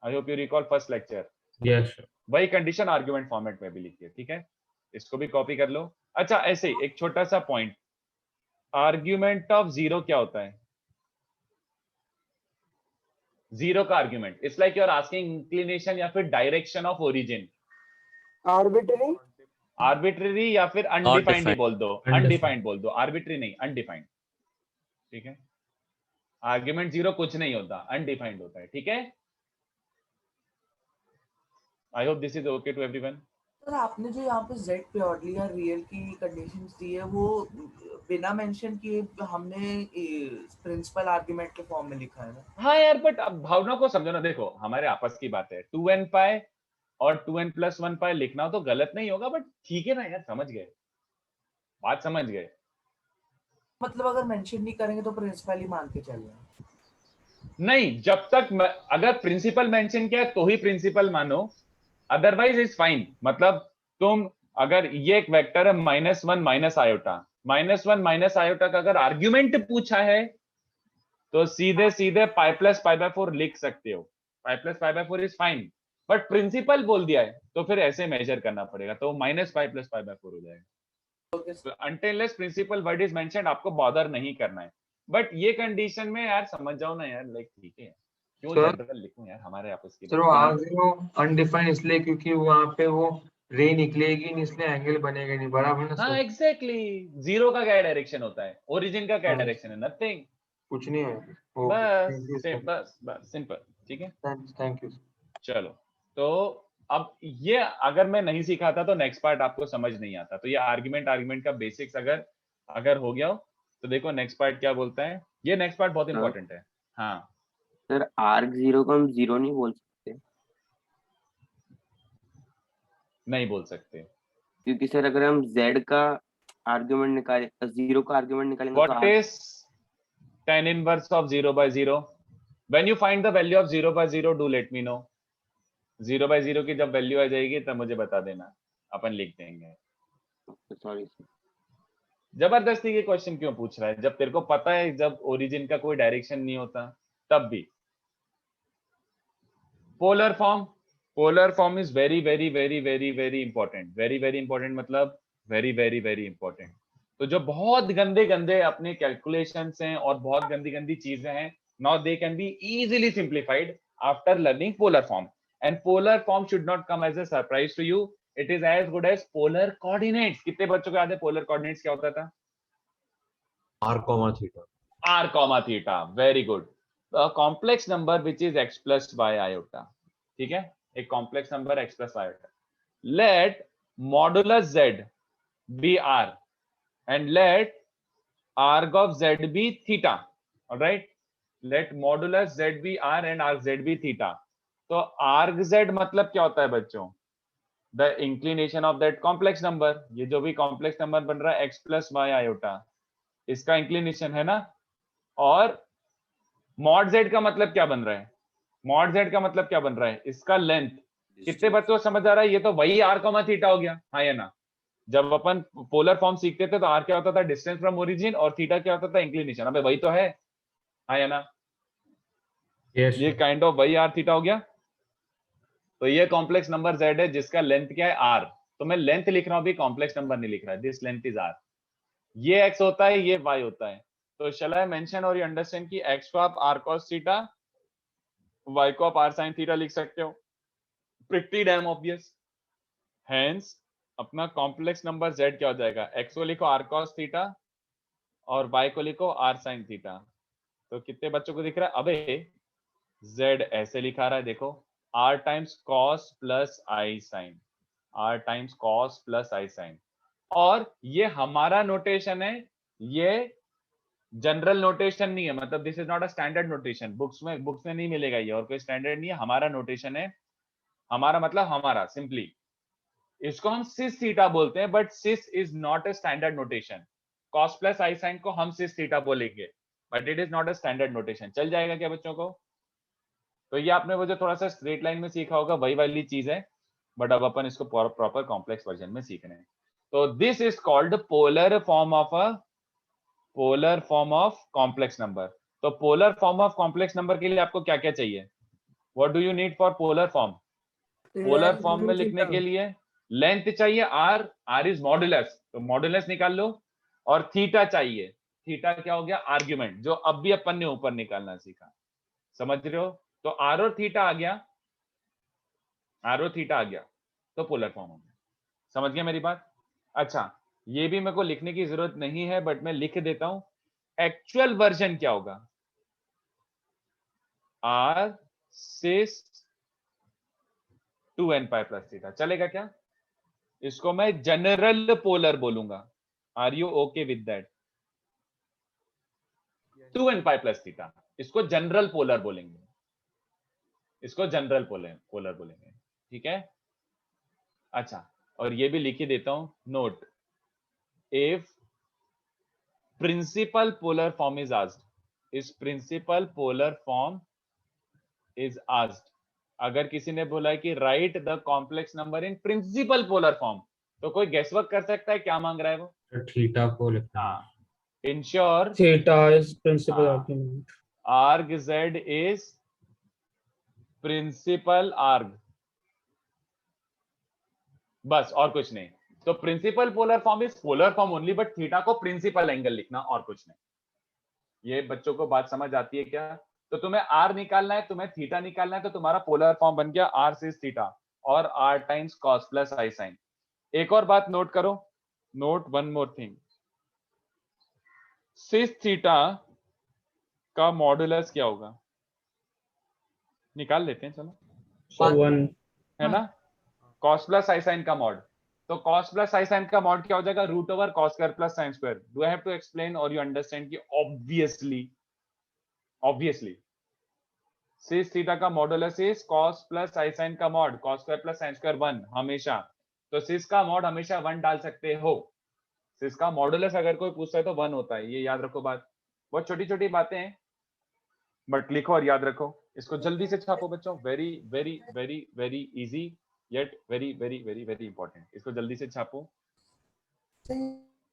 I hope you recall first lecture. Yes, sir. वही कंडीशन आर्ग्यूमेंट फॉर्मेट में भी लिखिए, ठीक है? इसको भी कॉपी कर लो. अच्छा, ऐसे ही एक छोटा सा पॉइंट, आर्ग्यूमेंट ऑफ जीरो क्या होता है? जीरो का argument, it's like you are asking inclination या फिर direction of origin. Arbitrary, arbitrary या फिर अनडिफाइंड defined. बोल दो, अनडिफाइंड बोल दो, आर्बिट्री नहीं, अनडिफाइंड. ठीक है, आर्ग्यूमेंट जीरो कुछ नहीं होता, अनडिफाइंड होता है. ठीक है, I hope this is okay to everyone. Sir आपने जो यहाँ पे Z प्योरली या रियल की कंडीशंस दी है वो बिना मेंशन किए हमने प्रिंसिपल आर्गुमेंट के फॉर्म में लिखा है ना. हाँ यार, बट अब भावना को समझो ना. देखो, हमारे आपस की बात है. 2n पाई और 2n plus 1 पाई लिखना तो गलत नहीं होगा, बट ठीक है ना यार, समझ गए, बात समझ गए. मतलब अगर मेंशन नहीं करेंगे तो प्रिंसिपल ही मान के चलें. नहीं, जब तक अगर प्रिंसिपल मेंशन किया है तो ही प्रिंसिपल मानो, अदरवाइज इज फाइन. मतलब तुम अगर ये एक वेक्टर है -1 माइनस आयोटा, -1 माइनस आयोटा का अगर आर्ग्यूमेंट पूछा है तो सीधे सीधे पाई प्लस पाई बाय 4 लिख सकते हो. Pi plus pi by 4 is fine, but principal बोल दिया है तो फिर ऐसे मेजर करना पड़ेगा, तो minus pi plus pi by 4 हो जाएगा. तो until less principal word is mentioned आपको बॉदर नहीं करना है. बट ये कंडीशन में यार समझ जाओ ना यार, लाइक ठीक है, क्यों जनरल लिखूं यार, हमारे आपस की. चलो आगे वो अनडिफाइंड इसलिए क्योंकि वहां पे वो रे निकलेगी नहीं, इसलिए एंगल बनेगा नहीं, बराबर ना. हाँ एग्जैक्टली. जीरो का क्या डायरेक्शन होता है? ओरिजिन का क्या हाँ. डायरेक्शन है? नथिंग, कुछ नहीं है. बस सिंपल. ठीक है, थैंक यू. चलो, तो अब ये अगर मैं नहीं सिखाता तो नेक्स्ट पार्ट आपको समझ नहीं आता. तो ये आर्गुमेंट का बेसिक्स अगर हो गया हो तो देखो नेक्स्ट पार्ट क्या बोलता है. ये नेक्स्ट पार्ट बहुत इंपॉर्टेंट है. हाँ सर आर्क जीरो को हम जीरो नहीं बोल सकते नहीं बोल सकते, क्योंकि सर अगर हम z का आर्गुमेंट निकाले, जीरो का आर्गुमेंट निकालेंगे what is tan inverse of 0 by 0? when you find the value of 0 by 0 do let me know. 0 by 0 की जब वैल्यू आ जाएगी तब मुझे बता देना, अपन लिख देंगे. सॉरी सर, जबरदस्ती के क्वेश्चन क्यों पूछ रहा है जब तेरे को पता है जब ओरिजिन का कोई डायरेक्शन नहीं होता तब भी. Polar form is very very very very very important. Very very important मतलब वेरी वेरी वेरी इंपॉर्टेंट. तो जो बहुत गंदे अपने कैलकुलेशंस हैं और बहुत गंदी चीजें हैं, now they can be easily simplified after learning polar form. And polar form should not come as a surprise to you. It is as good as polar coordinates. कितने बच्चों को याद है पोलर कोऑर्डिनेट्स क्या होता था? r, theta. Very good. Complex number which is x plus by iota. ठीक है, एक complex number x plus iota. Let modulus z be r and let arg of z be theta. All right, let modulus z be r and arg z be theta. तो arg z मतलब क्या होता है बच्चों? The inclination of that complex number. ये जो भी complex number बन रहा है x plus y iota, इसका inclination है ना. और mod z का मतलब क्या बन रहा है? mod z का मतलब क्या बन रहा है? इसका लेंथ. कितने बच्चों को समझ आ रहा है? ये तो वही r, थीटा हो गया. हाँ या ना? जब अपन पोलर फॉर्म सीखते थे तो r क्या होता था? डिस्टेंस फ्रॉम ओरिजिन, और थीटा क्या होता था? इंक्लिनेशन. अबे वही तो है. हाँ या ना? Yes, ये काइंड ऑफ वही r थीटा हो गया. तो ये कॉम्प्लेक्स नंबर z है जिसका लेंथ क्या है? r. तो मैं लेंथ लिख रहा हूं, भी कॉम्प्लेक्स नंबर नहीं लिख रहा है. This length is r. ये x होता है, ये y होता है. तो शैल आई मेंशन और यू अंडरस्टैंड कि x को आप r cos थीटा, y को आप r sin थीटा लिख सकते हो. Pretty dam obvious. हेंस अपना कॉम्प्लेक्स नंबर z क्या हो जाएगा? x को लिखो r cos थीटा और y को लिखो r sin थीटा. तो कितने बच्चों को दिख रहा है? अबे z ऐसे लिखा रहा है, देखो, r times cos plus i sin, r times cos plus i sin. और ये हमारा नोटेशन है, ये जनरल नोटेशन नहीं है. मतलब this is not a standard notation. Books में नहीं मिलेगा ये, और कोई स्टैंडर्ड नहीं है. हमारा नोटेशन है. हमारा मतलब हमारा, सिंपली इसको हम सिस थीटा बोलते हैं, but cis is not a standard notation. cos plus i sin को हम सिस थीटा बोलेंगे. But it is not a standard notation. चल जाएगा क्या बच्चों को? तो ये आपने वो जो थोड़ा सा स्ट्रेट लाइन में सीखा होगा वही वाली चीज है, बट अब अपन इसको प्रॉपर कॉम्प्लेक्स वर्जन में सीख रहे हैं। तो this is called polar form of complex number. तो polar form of complex number के लिए आपको क्या क्या चाहिए? What do you need for polar form? Polar form में लिखने के लिए लेंथ चाहिए आर, आर इज मॉडुलस, तो मॉडुलस निकाल लो, और थीटा चाहिए। थीटा क्या हो गया? आर्ग्यूमेंट, जो अब भी अपन ने ऊपर निकालना सीखा। समझ रहे हो? तो आर और थीटा आ गया, आर और थीटा आ गया, तो पोलर फॉर्म हो गया। समझ गया मेरी बात? अच्छा, ये भी मेरे को लिखने की जरूरत नहीं है, बट मैं लिख देता हूं। एक्चुअल वर्जन क्या होगा? R cis 2n pi plus theta. चलेगा क्या? इसको मैं जनरल पोलर बोलूंगा। Are you okay with that? 2n pi plus theta, इसको जनरल पोलर बोलेंगे, इसको जनरल पोलर बोलेंगे। ठीक है? अच्छा, और ये भी लिख ही देता हूं, note, if principal polar form is asked, इस principal polar form is asked, अगर किसी ने बोला है कि write the complex number in principal polar form, तो कोई गेसवर्क कर सकता है क्या मांग रहा है वो? थीटा को लिखना है। हाँ, ensure Theta is principal argument. arg z is principal arg, बस और कुछ नहीं। तो principal polar form is polar form only, but theta को प्रिंसिपल एंगल लिखना, और कुछ नहीं। ये बच्चों को बात समझ आती है क्या? तो तुम्हें आर निकालना है, तुम्हें थीटा निकालना है, तो तुम्हारा पोलर फॉर्म बन गया आर सिस थीटा और r times cos plus i sine. एक और बात नोट करो, note one more thing, cis theta का मॉडुलस क्या होगा? निकाल लेते हैं, चलो, So 1. है ना? कॉस प्लस आई साइन का मॉड, तो कॉस प्लस आई साइन का मॉड क्या हो जाएगा? Root over cos square plus sine square. Do I have to explain और यू अंडरस्टैंड कि ऑब्वियसली सिस थीटा का modulus is cos plus i sine का mod, cos square plus sine square 1 हमेशा। तो सिस का मॉड हमेशा 1 डाल सकते हो। सिस का मॉडुलस अगर कोई पूछता है तो 1 होता है, ये याद रखो बात। बहुत छोटी छोटी बातें हैं, बट लिखो और याद रखो। इसको जल्दी से छापो बच्चों, very very very very easy yet very very very very important. इसको जल्दी से छापो।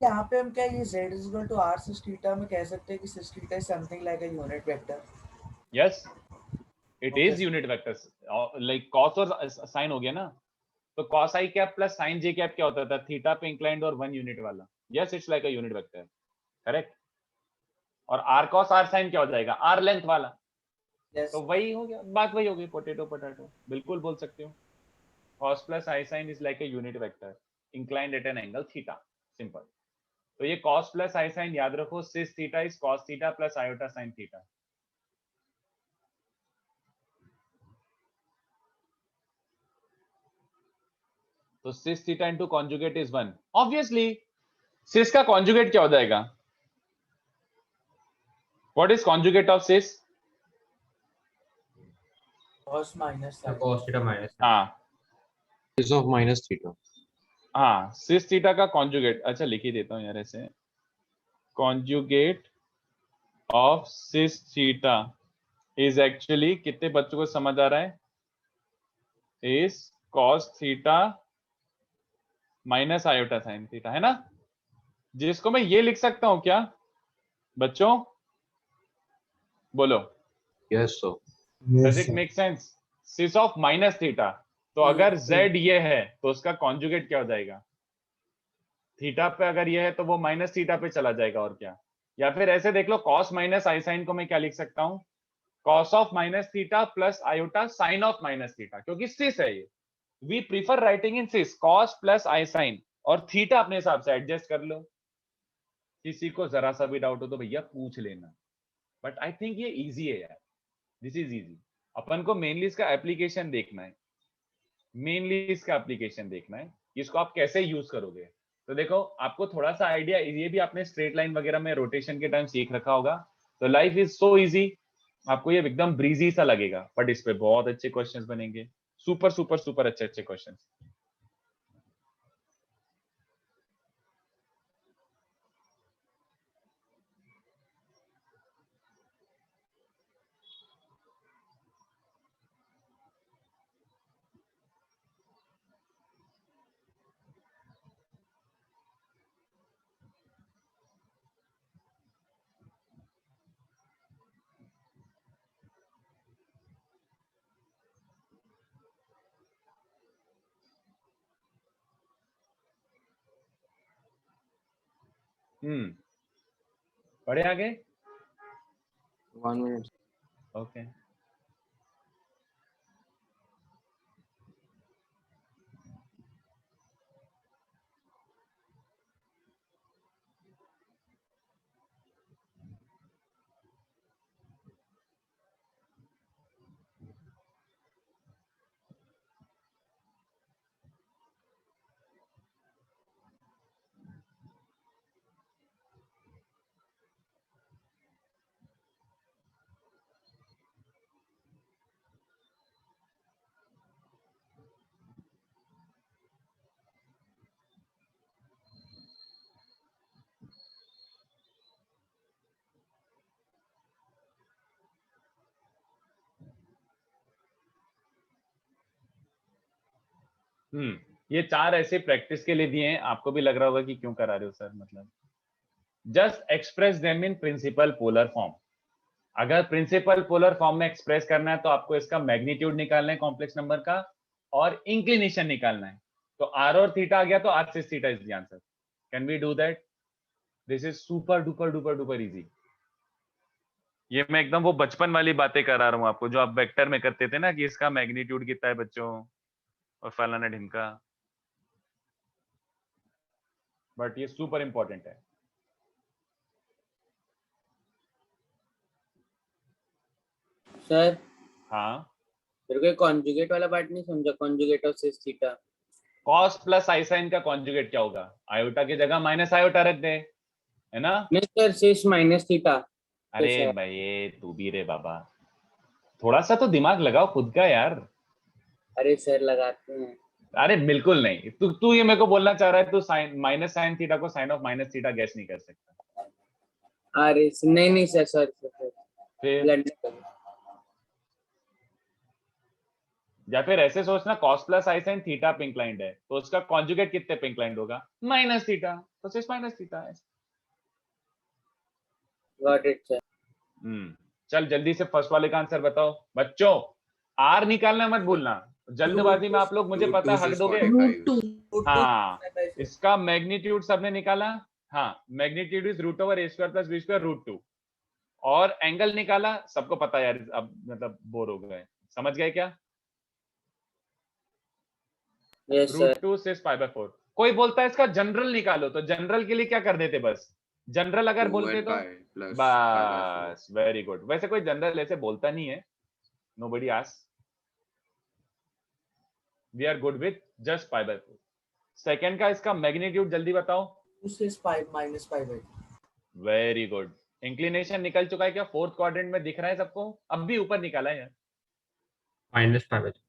यहाँ पे हम क्या ये z is equal to r sis theta में कह सकते हैं कि sis theta is something like a unit vector? Yes, it is unit vector, like cos और sin हो गया ना, तो cos i cap plus sin j cap क्या होता था? थीटा पे इंक्लाइंड और 1 यूनिट वाला। Yes, it's like a unit vector, correct. और r cos r sin क्या हो जाएगा? r लेंथ वाला। Yes. तो वही हो गया, बात वही हो गई, पोटैटो पोटैटो, बिल्कुल बोल सकते हो। cos plus i sin is like a unit vector inclined at an angle theta, simple। तो ये cos प्लस i sin याद रखो, sis theta is cos theta plus iota sin theta. तो sis theta into conjugate is 1। Obviously sis का conjugate क्या हो जाएगा? What is conjugate of sis? cos minus sin. cos theta minus हाँ सिस of minus theta. हाँ, सिस theta का conjugate, अच्छा लिख ही देता हूँ यार ऐसे, conjugate of cis theta is actually, कितने बच्चों को समझ आ रहा है? Is cos theta minus iota sine theta, है ना? जिसको मैं ये लिख सकता हूं क्या बच्चों? बोलो, yes sir. Does it make sense? Cis of minus theta, तो अगर z ये है तो उसका कॉन्जुगेट क्या हो जाएगा? थीटा पे अगर ये है तो वो माइनस थीटा पे चला जाएगा, और क्या। या फिर ऐसे देख लो, cos माइनस आई साइन को मैं क्या लिख सकता हूँ? cos of minus theta plus iota sine of minus theta, क्योंकि सिस है ये। We prefer writing in cis, cos plus i sine, और थीटा अपने हिसाब से एडजस्ट कर लो। किसी को जरा सा भी डाउट हो तो भैया पूछ लेना, बट आई थिंक ये इजी है यार, दिस इज इजी। अपन को मेनली इसका एप्लीकेशन देखना है, मेनली इसका एप्लीकेशन देखना है, इसको आप कैसे यूज करोगे। तो देखो, आपको थोड़ा सा आइडिया, ये भी आपने स्ट्रेट लाइन वगैरह में रोटेशन के टाइम सीख रखा होगा। तो लाइफ इज सो इजी, आपको ये एकदम ब्रीजी सा लगेगा, बट इस पे बहुत अच्छे क्वेश्चंस बनेंगे, सुपर सुपर सुपर अच्छे अच्छे क्वेश्चंस। बढ़े आगे। 1 minute. ओके ये 4 ऐसे प्रैक्टिस के लिए दिए हैं, आपको भी लग रहा होगा कि क्यों करा रहे हो सर, मतलब जस्ट एक्सप्रेस देम इन प्रिंसिपल पोलर फॉर्म। अगर प्रिंसिपल पोलर फॉर्म में एक्सप्रेस करना है तो आपको इसका मैग्नीट्यूड निकालना है कॉम्प्लेक्स नंबर का और इंक्लिनेशन निकालना है। तो आर और थीटा आ गया तो r cis theta is the answer. Can we do that? This is super duper duper duper easy. ये मैं एकदम वो बचपन वाली बातें करा रहा हूँ आपको, जो आप वेक्टर में करते थे ना कि इसका मैग्नीट्यूड कितना है बच्चों और फलाना ढिमका, बट ये सुपर इंपॉर्टेंट है। सर हाँ मेरे को कॉन्जुगेट वाला पार्ट नहीं समझा, conjugate of cis theta. Cos plus i sine का कॉन्जुगेट क्या होगा? आयोटा की जगह माइनस आयोटा रख दे, है ना? नहीं सर, सिस माइनस थीटा। अरे भाई तू भी रे बाबा, थोड़ा सा तो दिमाग लगाओ खुद का यार। अरे सर लगाते हैं। अरे बिल्कुल नहीं, तू ये मेरे को बोलना चाह रहा है तू साइन माइनस साइन थीटा को sine of minus theta guess नहीं कर सकता? अरे नहीं नहीं सर, सर फिर या फिर ऐसे सोचना cos plus i sine theta पे इंक्लाइंड है तो उसका कॉन्जुगेट कितने पे इंक्लाइंड होगा? माइनस थीटा, तो सिर्फ माइनस थीटा है। Got it sir. चल जल्दी से फर्स्ट वाले का आंसर बताओ बच्चों। आर निकालना मत भूलना, जल्दबाजी में आप लोग मुझे पता हक दोगे। हाँ इसका मैग्नीट्यूड सबने निकाला। हाँ magnitude is root over a square plus b square root 2 और एंगल निकाला, सबको पता यार, अब मतलब बोर हो गए, समझ गए क्या? Root 2 cis pi by 4। कोई बोलता है इसका जनरल निकालो, तो जनरल के लिए क्या कर देते? बस जनरल अगर बोलते तो बस वेरी गुड। वैसे कोई जनरल ऐसे बोलता नहीं है, nobody asks, we are good with just pi by 4। Second का इसका मैग्नीट्यूड जल्दी बताओ। 2 cis pi minus pi by 2। Very good. Inclination निकल चुका है क्या? फोर्थ क्वाड्रेंट में दिख रहा है सबको? अब भी ऊपर निकाला है यार, माइनस 5 बाय 2।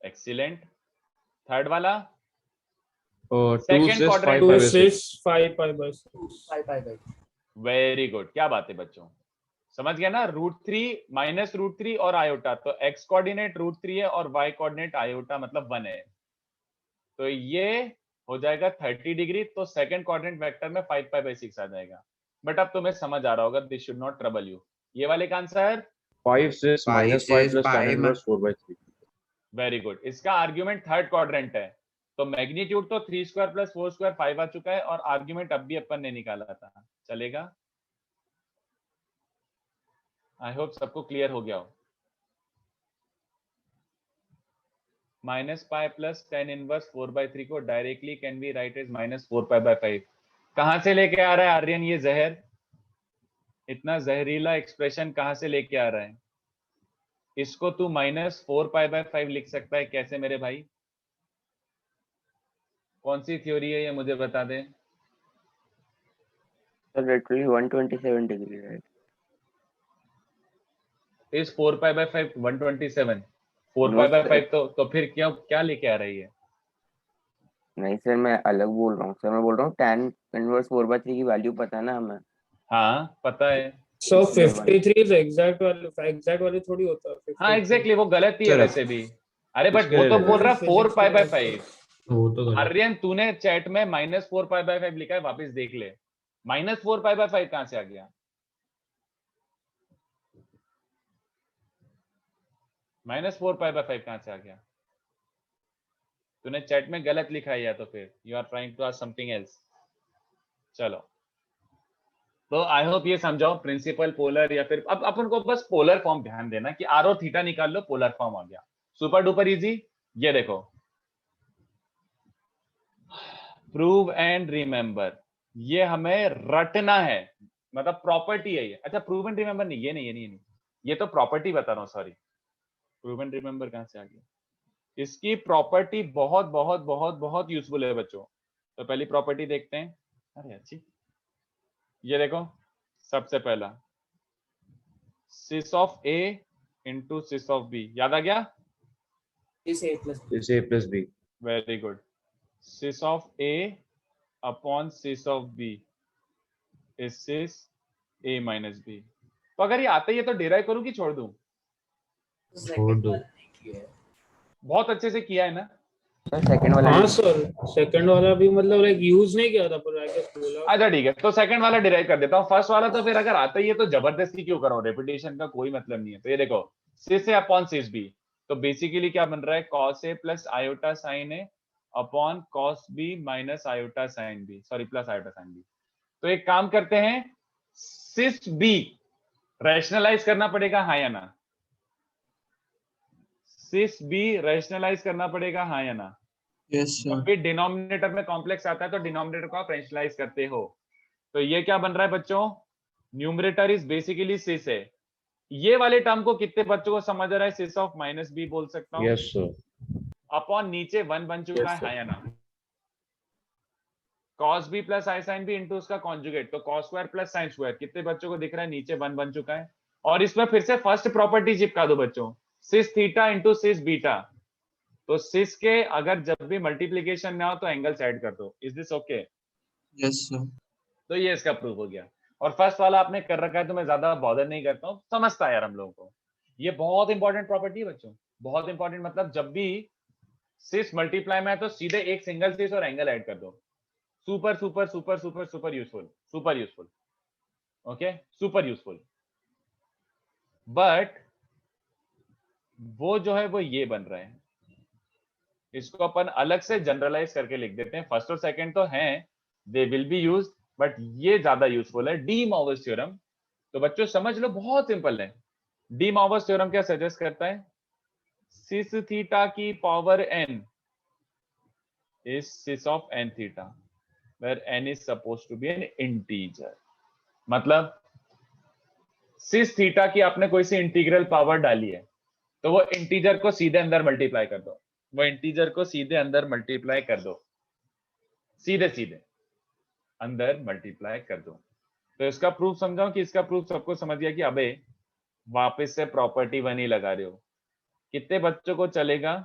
एक्सीलेंट। थर्ड वाला second quadrant 2 cis 5 pi by 6। Very good, क्या बात है बच्चों, समझ गया ना? √3 माइनस √3 और आयोटा, तो x कोऑर्डिनेट √3 है और y कोऑर्डिनेट आयोटा मतलब 1 है, तो ये हो जाएगा 30 डिग्री। तो सेकंड क्वाड्रेंट वेक्टर में 5 पाई बाय 6 आ जाएगा। बट अब तुम्हें समझ आ रहा होगा, this should not trouble you. ये वाले का answer 5 6 minus 5 plus tan inverse 4 by 3। Very good. इसका आर्ग्यूमेंट थर्ड क्वाड्रेंट है, तो मैग्नीट्यूड तो 3 स्क्वायर प्लस 4 स्क्वायर 5 आ चुका है और आर्ग्यूमेंट अब भी अपन ने निकाला था, चलेगा? आई होप सबको क्लियर हो गया हो। Minus pi plus tan inverse 4 by 3 को directly can be write as minus 4 pi by 5। कहां से लेके आ रहा है आर्यन ये जहर? इतना जहरीला एक्सप्रेशन कहां से लेके आ रहा है? इसको तू माइनस 4 पाई बाय 5 लिख सकता है कैसे मेरे भाई? कौन सी थ्योरी है ये मुझे बता दे। Sir literally 127 degree right. इस 4 पाई बाय 5 127 4 पाई बाय 5 तो फिर क्या लेके आ रही है? नहीं सर मैं अलग बोल रहा हूँ सर, मैं बोल रहा हूँ tan इनवर्स 4 by 3 की वैल्यू पता है ना हमें। हाँ पता है। So 53 इज एग्जैक्ट वाले थोड़ी होता है। हाँ एग्जैक्टली वो गलत ही है वैसे भी। अरे बट वो तो बोल रहा 4 पाई बाय 5। आर्यन तूने चैट में माइनस 4 पाई बाय 5 लिखा है, वापस देख ले। माइनस 4 पाई बाय 5 कहां से आ गया? माइनस 4 पाई बाय 5 कहां से आ गया? तूने चैट में गलत लिखा है या तो फिर you are trying to ask something else. चलो तो आई होप ये समझाओ प्रिंसिपल पोलर या फिर अब अपन को बस पोलर फॉर्म ध्यान देना कि आर और थीटा निकाल लो, पोलर फॉर्म आ गया, सुपर डुपर इजी। ये देखो प्रूव एंड रिमेंबर, ये हमें रटना है, मतलब प्रॉपर्टी है ये। अच्छा प्रूव एंड रिमेंबर नहीं, ये नहीं, ये तो प्रॉपर्टी बता रहा हूँ, सॉरी प्रूव एंड रिमेंबर कहां से आ गया। इसकी प्रॉपर्टी बहुत बहुत बहुत बहुत यूजफुल है बच्चों। तो पहली प्रॉपर्टी देखते हैं। अरे अच्छी, ये देखो सबसे पहला cis of a into cis of b, याद आ गया? इस a plus b. Very good. Cis of a upon cis of b is cis a minus b. तो अगर ये आता ही है तो डिराइव करूं कि छोड़ दूं? छोड़ दो। बहुत अच्छे से किया है ना? सेकंड वाला हाँ सर, सेकंड वाला भी मतलब लाइक यूज नहीं किया था पर आई गेस बोला। अच्छा ठीक है, तो सेकंड वाला डिराइव कर देता हूँ। फर्स्ट वाला तो फिर अगर आता ही है तो जबरदस्ती क्यों करो, रेपिटेशन का कोई मतलब नहीं है। तो ये देखो cis a upon cis b, तो बेसिकली क्या बन रहा है, cos a plus iota sine a upon cos b minus iota sine b, sorry plus iota sine b. तो एक काम करते हैं, सिस बी रैशनलाइज करना पड़ेगा, हाँ या ना? सिस बी रैशनलाइज करना पड़ेगा, हाँ या ना? Yes sir. फिर डिनोमिनेटर में कॉम्प्लेक्स आता है तो डिनोमिनेटर को आप रैशनलाइज करते हो। तो ये क्या बन रहा है बच्चों, न्यूमरेटर इज बेसिकली सिस है। ये वाले टर्म को कितने बच्चों को समझ रहा है, सिस ऑफ माइनस बी बोल सकता हूँ? Yes sir. अपॉन नीचे 1 बन चुका है, हाँ या ना? cos b plus i sine B into उसका कॉन्जुगेट, तो cos square plus sine square, कितने बच्चों को दिख रहा है, नीचे 1 बन चुका है। और इसमें फिर से फर्स्ट प्रॉपर्टी चिपका दो बच्चों, सिस थीटा इंटू सिस बीटा। तो सिस के अगर जब भी मल्टीप्लीकेशन में आओ तो एंगल्स ऐड कर दो। Is this okay? Yes sir. तो ये इसका प्रूफ हो गया। और फर्स्ट वाला आपने कर रखा है तो मैं ज्यादा बॉदर नहीं करता हूँ, समझता है यार हम लोगों को। ये बहुत इंपॉर्टेंट प्रॉपर्टी है बच्चों, बहुत इंपॉर्टेंट। मतलब जब भी सिस मल्टीप्लाई में है तो सीधे एक सिंगल सिस और एंगल ऐड कर दो। Super super super super super useful, super useful, okay super useful. But वो जो है वो ये बन रहा है, इसको अपन अलग से जनरलाइज करके लिख देते हैं। फर्स्ट और सेकंड तो हैं, they will be used, but ये ज्यादा यूजफुल है, डी मॉर्गन्स थ्योरम। तो बच्चों समझ लो, बहुत सिंपल है। डी मॉर्गन्स थ्योरम क्या सजेस्ट करता है, सिस थीटा की power n is sis of n theta where n is supposed to be an integer। मतलब सिस थीटा की आपने कोई सी इंटीग्रल पावर डाली है तो वो इंटीजर को सीधे अंदर मल्टीप्लाई कर दो, वो इंटीजर को सीधे अंदर मल्टीप्लाई कर दो, सीधे सीधे अंदर मल्टीप्लाई कर दो। तो इसका प्रूफ समझाऊं कि इसका प्रूफ सबको समझ गया कि अबे वापस से प्रॉपर्टी 1 ही लगा रहे हो? कितने बच्चों को चलेगा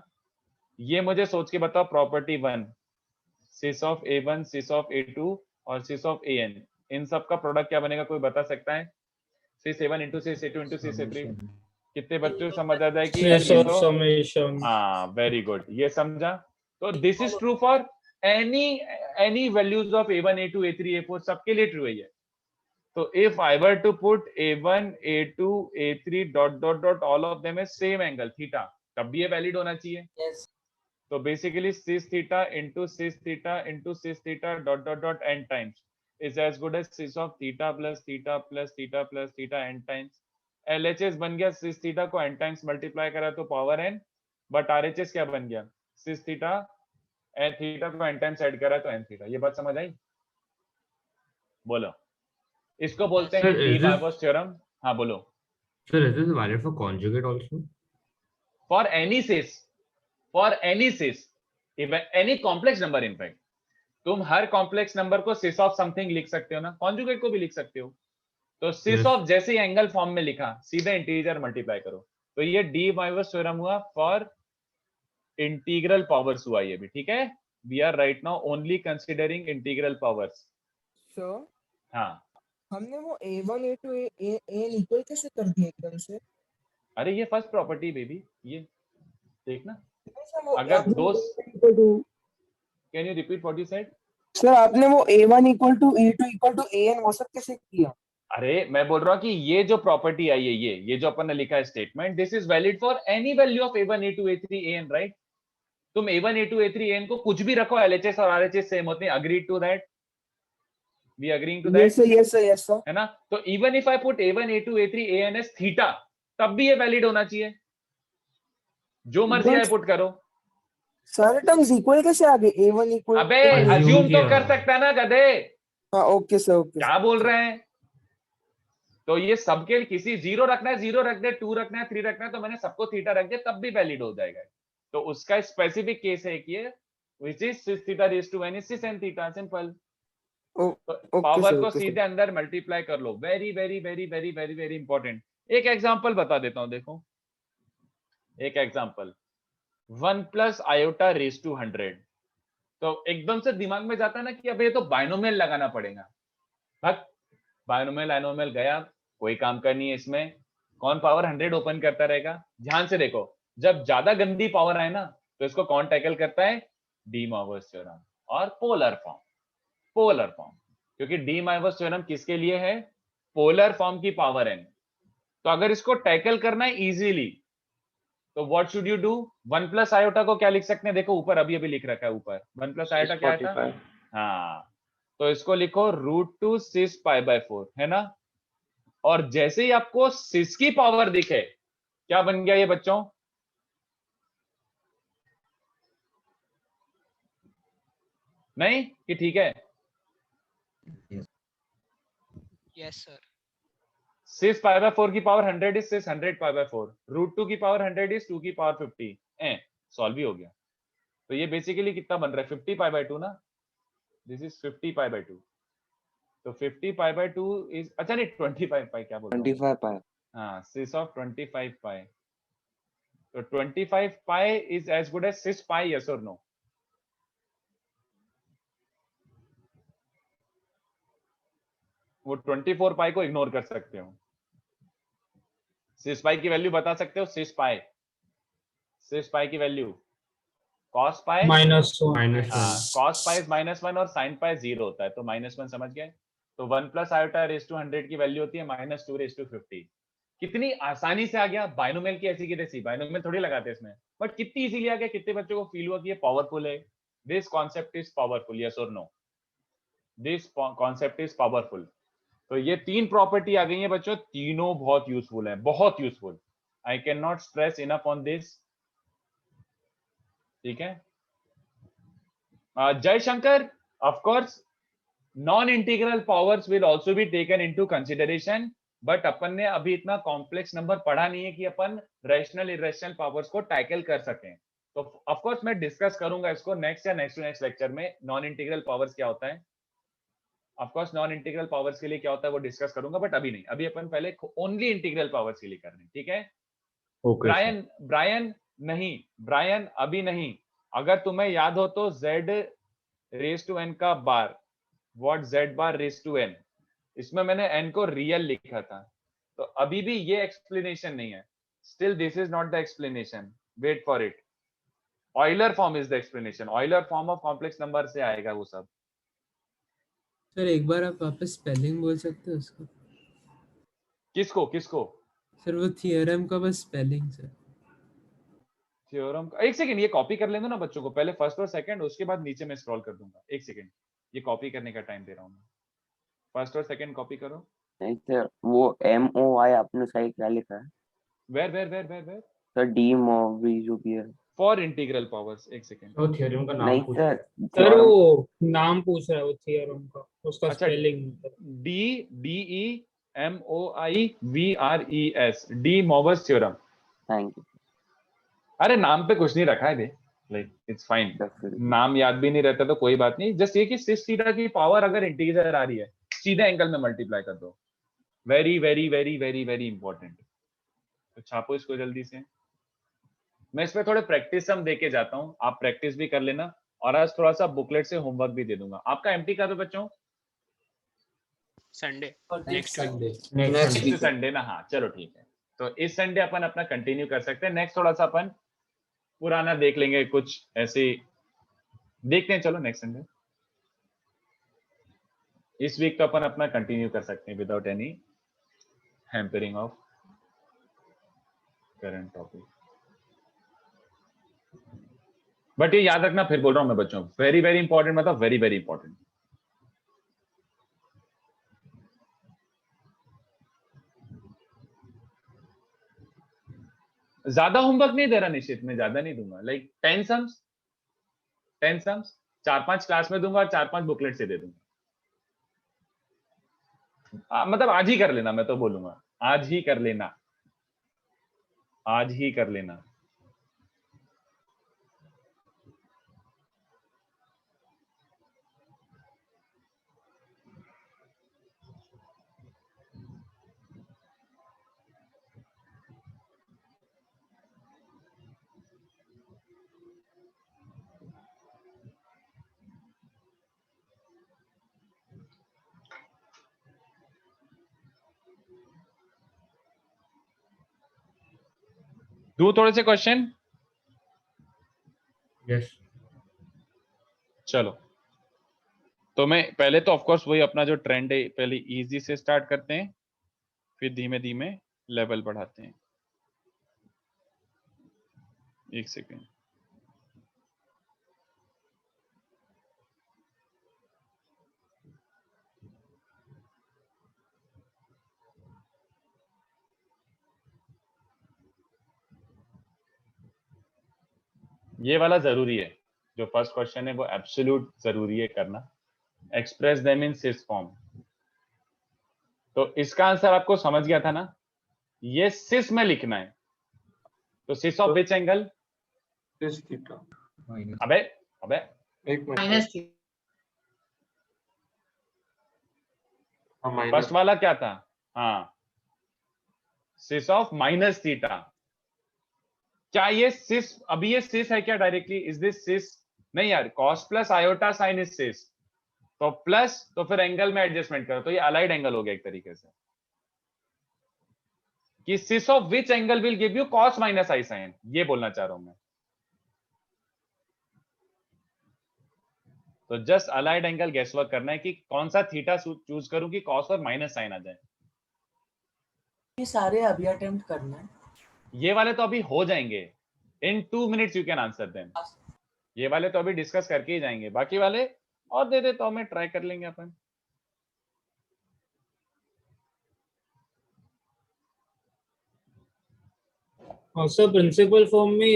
ये मुझे सोच के बताओ। Property 1, cis of a1 cis of a2 और सिस ऑफ an, इन सब का प्रोडक्ट क्या बनेगा, कोई बता सकता है? सिस a1 इंटू सिस a2 इंटू सिस a3। कितने बच्चों को समझ आ जाए कि हाँ वेरी गुड, ये समझा। तो this is true for any values of a1 a2 a3 a4, सबके लिए ट्रू है ये। तो if I were to put a1 a2 a3 dot dot dot all of them is same angle theta, तब भी ये वैलिड होना चाहिए। तो basically cis theta into cis theta into cis theta dot dot dot n times is as good as cis of theta plus theta plus theta plus theta n times. LHS बन गया, cis theta को n times multiply करा तो power n, but RHS क्या बन गया, cis theta and theta को n times add करा तो n थीटा। ये बात समझ आई? बोलो। इसको बोलते हैं डी मॉर्गन्स थ्योरम। हाँ बोलो। Sir, is this valid for conjugate also? For any cis, even any complex number in fact, तुम हर कॉम्प्लेक्स नंबर को सिस ऑफ समथिंग लिख सकते हो ना, कॉन्जुगेट को भी लिख सकते हो। तो सिस ऑफ जैसे ही एंगल फॉर्म में लिखा, सीधे इंटीजर मल्टीप्लाई करो। तो ये डी मॉर्गन्स थ्योरम हुआ फॉर इंटीग्रल पावर्स हुआ ये भी, ठीक है। We are right now only considering integral powers. Sir हाँ हमने वो a1 a2 an इक्वल कैसे कर दिया एकदम से? अरे ये फर्स्ट प्रॉपर्टी बेबी, ये देखना। अगर दो, can you repeat what you said? Sir आपने वो a1 equal to a2 equal to an वो सब कैसे किया? अरे मैं बोल रहा हूँ कि ये जो प्रॉपर्टी आई है, ये जो अपन ने लिखा है statement, this is valid for any value of a1 a2 a3 an, right? तुम a1 a2 a3 an को कुछ भी रखो, LHS और RHS सेम होते हैं, agree to that? We agreeing to Yes, that? sir. Yes, sir. Yes, sir. है ना? तो even if I put a1 a2 a3 an as थीटा, तब भी ये वैलिड होना चाहिए, जो मर्जी But आई पुट करो। सारे टर्म्स इक्वल कैसे आ गए? A1 इक्वल अबे Assume अज्यूम तो किया। कर सकता है ना गधे, हाँ, ओके सर, ओके। क्या बोल रहे हैं? तो ये सबके किसी 0 रखना है 0 रख दे, 2 रखना है 3 रखना है, तो मैंने सबको थीटा रख दिया, तब भी वैलिड हो जाएगा। तो उसका स्पेसिफिक केस है कि which is cis theta raise to n is cis n theta, simple. Okay power sir, को ओके सीधे सर। अंदर मल्टीप्लाई कर लो। Very very very very very very important. एक एग्जांपल बता देता हूं, देखो एक example, 1 plus iota raise to 100। तो एकदम से दिमाग में जाता है ना कि अब ये तो बाइनोमियल लगाना पड़ेगा। बट बाइनोमियल आइनोमियल गया, कोई काम का नहीं है इसमें। कौन पावर 100 ओपन करता रहेगा? ध्यान से देखो, जब ज्यादा गंदी पावर आए ना, तो इसको कौन टैकल करता है? डी मॉर्गन्स थ्योरम और पोलर फॉर्म। पोलर फॉर्म, क्योंकि डी मॉर्गन्स थ्योरम किसके लिए है? पोलर फॉर्म की पावर n। तो अगर इसको टैकल करना है इजीली, तो what should you do? 1 plus iota को क्या लिख सकते हैं? देखो ऊपर अभी अभी लिख रखा है, ऊपर 1 प्लस आयोटा क्या था? हाँ, तो इसको लिखो √2 सिस पाई बाय 4, है ना? और जैसे ही आपको सिस की पावर दिखे, क्या बन गया ये बच्चों? नहीं कि ठीक है? Yes, sir. Cis pi by 4 की power 100 is cis 100 pi by 4, √2 की पावर 100 इज 2 की पावर 50। सॉल्व ही हो गया। तो ये बेसिकली कितना बन रहा है? 50 पाई बाय 2 ना, दिस इज 50 पाई बाय 2। तो 50 पाई बाय 2 इज, अच्छा नहीं 25 पाई, क्या बोल रहा हूं? 25 पाई। हाँ, सिस ऑफ 25 पाई। तो 25 pi is as good as cis pi, yes और नो? वो 24 पाई को इग्नोर कर सकते हो। सिस पाई की वैल्यू बता सकते हो? सिस पाई की वैल्यू cos पाई -1 हाँ, cos पाई इज -1 और sin पाई 0 होता है, तो -1 समझ गए। तो 1 प्लस आयोटा रेज़ टू 100 की वैल्यू होती है -2 रेज़ टू 50। कितनी आसानी से आ गया। बाइनोमियल की ऐसी की तैसी, बाइनोमियल थोड़ी लगाते इसमें, बट कितनी इजीली आ गया। कितने बच्चों को फील हुआ कि ये पावरफुल है? This concept is powerful, yes और no? This concept is powerful. तो ये 3 प्रॉपर्टी आ गई है बच्चों, तीनों बहुत यूजफुल है, बहुत useful. I can not stress enough on this. ठीक है, Jaishankar, of course non integral powers will also be taken into consideration, but अपन ने अभी इतना कॉम्प्लेक्स नंबर पढ़ा नहीं है कि अपन रैशनल इरेशनल पावर्स को टैकल कर सकें। तो ऑफ कोर्स मैं डिस्कस करूंगा इसको नेक्स्ट या नेक्स्ट टू नेक्स्ट लेक्चर में, नॉन इंटीग्रल पावर्स क्या होता है। Of course non integral powers के लिए क्या होता है वो डिस्कस करूंगा, बट अभी नहीं। अभी अपन पहले ओनली इंटीग्रल पावर्स के लिए कर रहे हैं, ठीक है? ब्रायन नहीं, ब्रायन अभी नहीं। अगर तुम्हें याद हो तो z रेज टू n का bar, what z bar raise to n, इसमें मैंने n को रियल लिखा था। तो अभी भी ये एक्सप्लेनेशन नहीं है, still this is not the explanation, wait for it. Euler form is the explanation, Euler form of complex number से आएगा वो सब। सर एक बार आप वापस स्पेलिंग बोल सकते हो उसको? किसको किसको? सर वो थियरम का बस स्पेलिंग सर। थ्योरम का, एक सेकंड, ये कॉपी कर लेंगे ना बच्चों को, पहले फर्स्ट और सेकंड, उसके बाद नीचे मैं स्क्रॉल कर दूंगा। एक सेकंड, ये कॉपी करने का टाइम दे रहा हूँ मैं। फर्स्ट और सेकंड कॉपी करो। नहीं सर, वो MOI आपने सही क्या लिखा है? वेयर सर डी मॉर्वी जो भी है फॉर इंटीग्रल पावर्स। एक सेकंड, तो थ्योरम का नाम नहीं पूछ सर, सर वो नाम पूछ रहा है वो थियरम का, उसका अच्छा, spelling. DEMOIVRES, D Morgan's theorem. Thank you. अरे नाम पे कुछ नहीं रखा है बे, लाइक इट्स फाइन। नाम याद भी नहीं रहता तो कोई बात नहीं, जस्ट ये कि सिस थीटा की पावर अगर इंटीजर आ रही है, सीधे एंगल में मल्टीप्लाई कर दो। Very very very very very important. तो छापो इसको जल्दी से। मैं इसमें थोड़े प्रैक्टिस हम देके जाता हूँ, आप प्रैक्टिस भी कर लेना, और आज थोड़ा सा बुकलेट से होमवर्क भी दे दूंगा। आपका एमटी कब है बच्चों? संडे, नेक्स्ट संडे ना? हाँ चलो ठीक है। तो इस संडे अपन अपना कंटिन्यू कर सकते हैं। नेक्स्ट थोड़ा सा अपन पुराना देख लेंगे, कुछ ऐसे देखते हैं। चलो नेक्स्ट संडे, इस वीक तो अपन अपना कंटिन्यू कर सकते हैं without any hampering of current topic. But ये याद रखना, फिर बोल रहा हूं मैं बच्चों, वेरी वेरी इंपॉर्टेंट, मतलब वेरी वेरी इंपॉर्टेंट। ज्यादा होमवर्क नहीं दे रहा निश्चित, मैं ज्यादा नहीं दूंगा, लाइक 10 सम्स 4-5 क्लास में दूंगा और 4-5 बुकलेट से दे दूंगा। मतलब आज ही कर लेना, मैं तो बोलूंगा आज ही कर लेना, आज ही कर लेना। दो थोड़े से क्वेश्चन। यस चलो, तो मैं पहले तो ऑफ कोर्स वही अपना जो ट्रेंड है, पहले इजी से स्टार्ट करते हैं, फिर धीमे धीमे लेवल बढ़ाते हैं। एक सेकेंड। ये वाला जरूरी है, जो फर्स्ट क्वेश्चन है वो एब्सोल्यूट जरूरी है करना, express them in cis form. तो इसका आंसर आपको समझ गया था ना, ये सिस में लिखना है, तो cis of which angle? Cis theta. अबे अबे एक मिनट, माइनस फर्स्ट वाला क्या था? हाँ, सिस ऑफ माइनस थीटा। क्या ये सिस, अभी ये सिस है क्या डायरेक्टली? इज दिस सिस? नहीं यार, cos plus iota sign is सिस, तो प्लस, तो फिर एंगल में एडजस्टमेंट करो, तो ये अलाइड एंगल हो गया एक तरीके से, कि cis of which angle will give you cos minus i sine, ये बोलना चाह रहा हूं मैं। तो just allied angle guesswork करना है कि कौन सा थीटा चूज करूं कि कॉस और माइनस साइन आ जाए। ये सारे अभी अटेम्प्ट करना है। ये वाले तो अभी हो जाएंगे, इन 2 minutes you can answer them. ये वाले तो अभी डिस्कस करके ही जाएंगे, बाकी वाले और दे दे तो हमें ट्राई कर लेंगे अपन। Also principal form में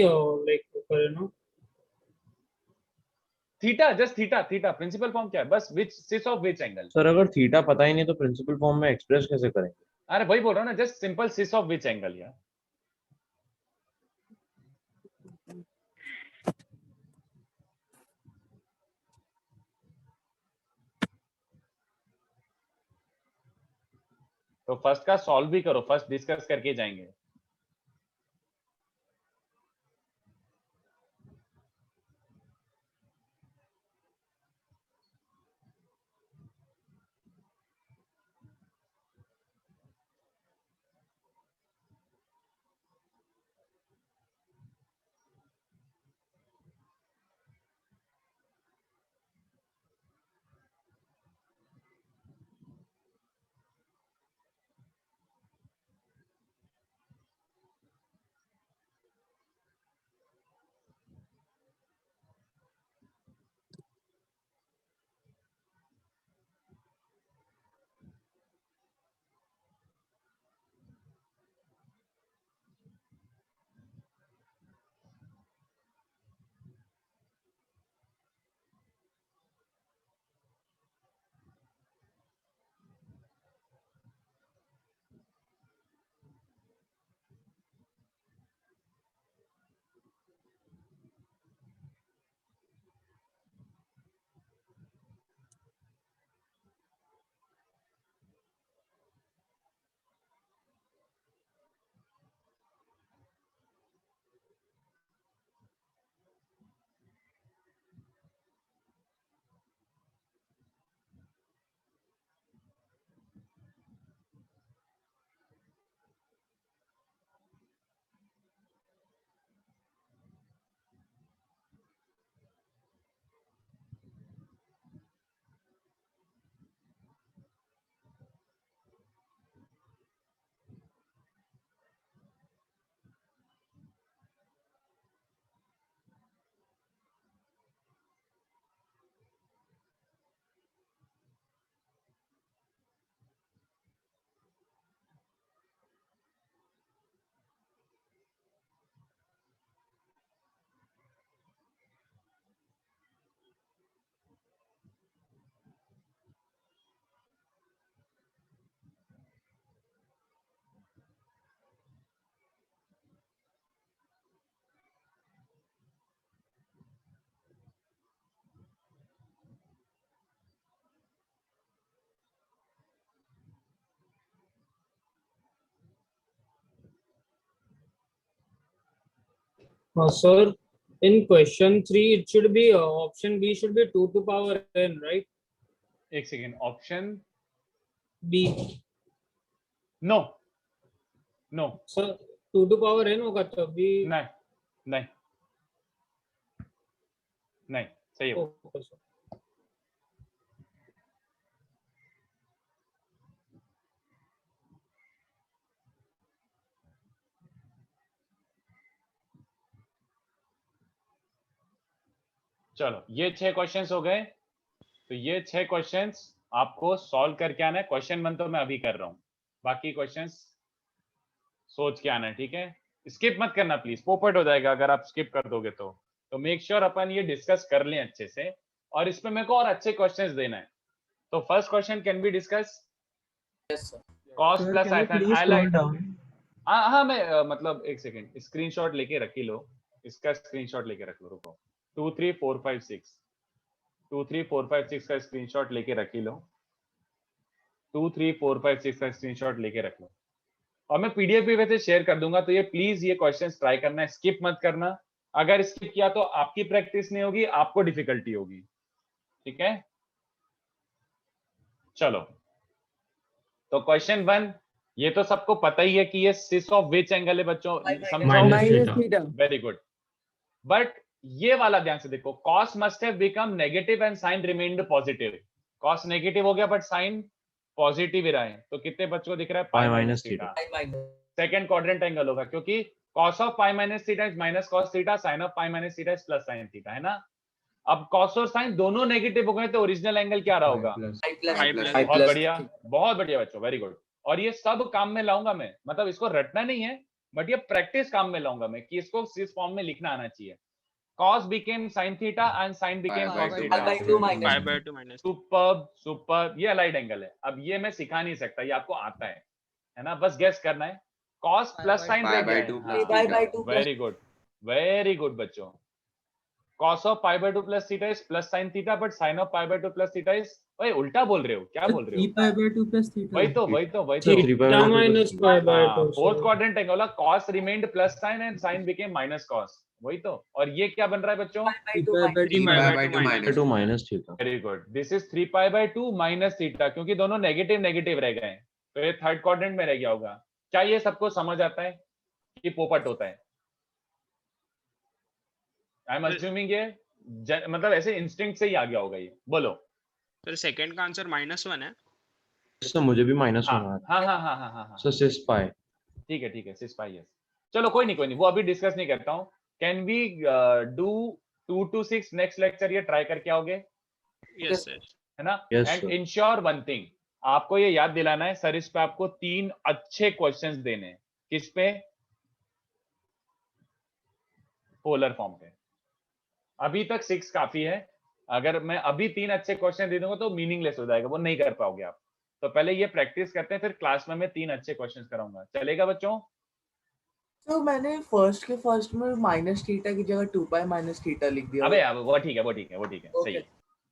like करे ना। Theta, just theta, theta principal form क्या है? बस which cis of which angle. Sir अगर थीटा पता ही नहीं तो प्रिंसिपल फॉर्म में एक्सप्रेस कैसे करेंगे? अरे वही बोल रहा हूं ना, just simple cis of which angle यार। तो फर्स्ट का सॉल्व भी करो, फर्स्ट डिस्कस करके जाएंगे। Sir, in question 3 it should be option B should be 2 to power n, right? एक second, option B. No no Sir, 2 to power n होगा तभी. नहीं नहीं नहीं, सही है वो। Okay, sir. चलो ये 6 क्वेश्चंस हो गए। तो ये 6 क्वेश्चंस आपको सॉल्व करके आना है। क्वेश्चन 1 तो मैं अभी कर रहा हूँ, बाकी क्वेश्चंस सोच के आना है, ठीक है? स्किप मत करना प्लीज, पोपट हो जाएगा अगर आप स्किप कर दोगे तो मेक श्योर अपन ये डिस्कस कर लें अच्छे से, और इसमें मेरे को और अच्छे क्वेश्चंस देना है। तो first question can be discuss cos plus i हाँ मैं मतलब एक सेकेंड स्क्रीनशॉट लेके रख ही लो, इसका स्क्रीनशॉट लेके रख लो, रुको। 2 3 4 5 6 2 3 4 5 6 का स्क्रीनशॉट लेके रख ही लो। 2 3 4 5 6 का स्क्रीनशॉट लेके रख लो, और मैं पीडीएफ भी वैसे शेयर कर दूंगा। तो ये प्लीज ये क्वेश्चंस ट्राई करना है, स्किप मत करना। अगर स्किप किया तो आपकी प्रैक्टिस नहीं होगी, आपको डिफिकल्टी होगी, ठीक है? चलो तो क्वेश्चन 1, ये तो सबको पता ही है कि ये सिस ऑफ विच एंगल है बच्चों, समझो। वेरी गुड, बट ये वाला ध्यान से देखो, cos must have become negative and sine remained positive. cos negative हो गया बट साइन पॉजिटिव ही रहा है, तो कितने बच्चों को दिख रहा है? Pi minus theta. Second quadrant angle होगा, क्योंकि cos of pi minus theta is minus cos theta, sin of pi minus theta is plus sin theta, है ना? अब cos और sin दोनों नेगेटिव हो गए तो ओरिजिनल एंगल क्या रहा होगा? बहुत बढ़िया, बहुत बढ़िया बच्चों, वेरी गुड। और ये सब काम में लाऊंगा मैं, मतलब इसको रटना नहीं है, बट ये प्रैक्टिस काम में लाऊंगा मैं कि इसको इस फॉर्म में लिखना आना चाहिए। cos became sin theta and sin became cos theta. Superb, ये अलाइड एंगल है। अब ये मैं सिखा नहीं सकता, ये आपको आता है ना? बस गेस करना है। cos प्लस sin रह गया, वेरी गुड बच्चों। cos of pi by 2 plus theta is plus sin theta, but sin of pi by 2 plus theta is, ओए उल्टा बोल रहे हो, क्या बोल रहे हो? 3 पाई बाय 2 प्लस थीटा। वही तो theta minus pi by 2। Fourth quadrant angle होगा, cos remained plus sin and sin became minus cos, वही तो। और ये क्या बन रहा है बच्चों? 3 पाई by 2 minus theta. Very good, this is 3 pi by 2 minus theta, क्योंकि दोनों नेगेटिव नेगेटिव रह गए, तो ये थर्ड क्वाड्रेंट में रह गया होगा। क्या ये सबको समझ आता है कि पोपट होता है? आई एम अज्यूमिंग ये मतलब ऐसे इंस्टिंक्ट से ही आ गया होगा ये। बोलो सर, सेकंड का आंसर -1 है। सर मुझे भी -1 आ रहा है। हाँ सर सिस पाई। ठीक है, सिस पाई। यस, चलो कोई नहीं, वो अभी डिस्कस नहीं करता हूँ। Can we do 2 to 6 next lecture? ये ट्राई करके आओगे? Yes sir. है ना? Yes, and sir. Ensure one thing, आपको ये याद दिलाना है, सर इस पे आपको 3 अच्छे क्वेश्चंस देने हैं। किस पे? पोलर फॉर्म पे। अभी तक 6 काफी है, अगर मैं अभी 3 अच्छे क्वेश्चन दे दूंगा तो मीनिंगलेस हो जाएगा, वो नहीं कर पाओगे आप। तो पहले ये प्रैक्टिस करते हैं, फिर क्लास में मैं 3 अच्छे क्वेश्चंस कराऊंगा, चलेगा बच्चों? तो मैंने फर्स्ट में माइनस थीटा की जगह 2 पाई माइनस थीटा लिख दिया। अबे यार वो ठीक है, Okay. सही है।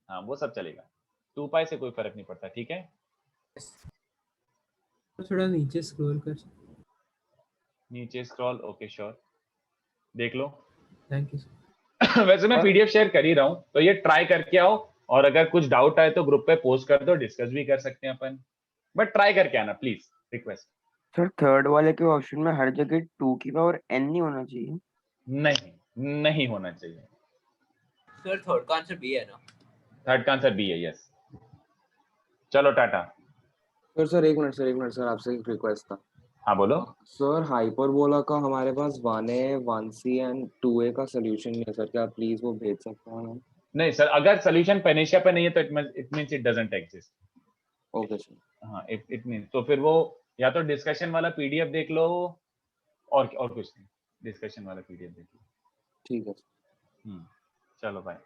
हाँ वो सब चलेगा, 2 पाई से कोई फर्क नहीं पड़ता, ठीक है? थोड़ा नीचे स्क्रॉल कर। नीचे स्क्रॉल, ओके श्योर, देख लो। Thank you. वैसे मैं पीडीएफ शेयर कर ही रहा हूँ, तो ये ट्राई करके आओ, और अगर कुछ डाउट आए तो ग्रुप पे पोस्ट कर दो, डिस्कस भी कर सकते हैं अपन, बट ट्राई करके आना प्लीज, रिक्वेस्ट। सर थर्ड वाले के ऑप्शन में हर जगह 2 की पावर n नहीं होना चाहिए? नहीं होना चाहिए। सर थर्ड का आंसर बी है ना? थर्ड का आंसर बी है, यस। चलो टाटा। सर एक मिनट सर, आपसे एक रिक्वेस्ट था। हाँ बोलो। सर हाइपरबोला का हमारे पास 1a 1c एंड 2a का सॉल्यूशन नहीं है सर, क्या प्लीज वो भेज सकते हैं? नहीं सर, अगर सोल्यूशन पेनेशिया पे नहीं है तो it means it doesn't exist. Okay sir. हाँ, इट मींस तो फिर वो या तो डिस्कशन वाला पीडीएफ देख लो, और कुछ नहीं, डिस्कशन वाला पीडीएफ देख लो। ठीक है। चलो बाय।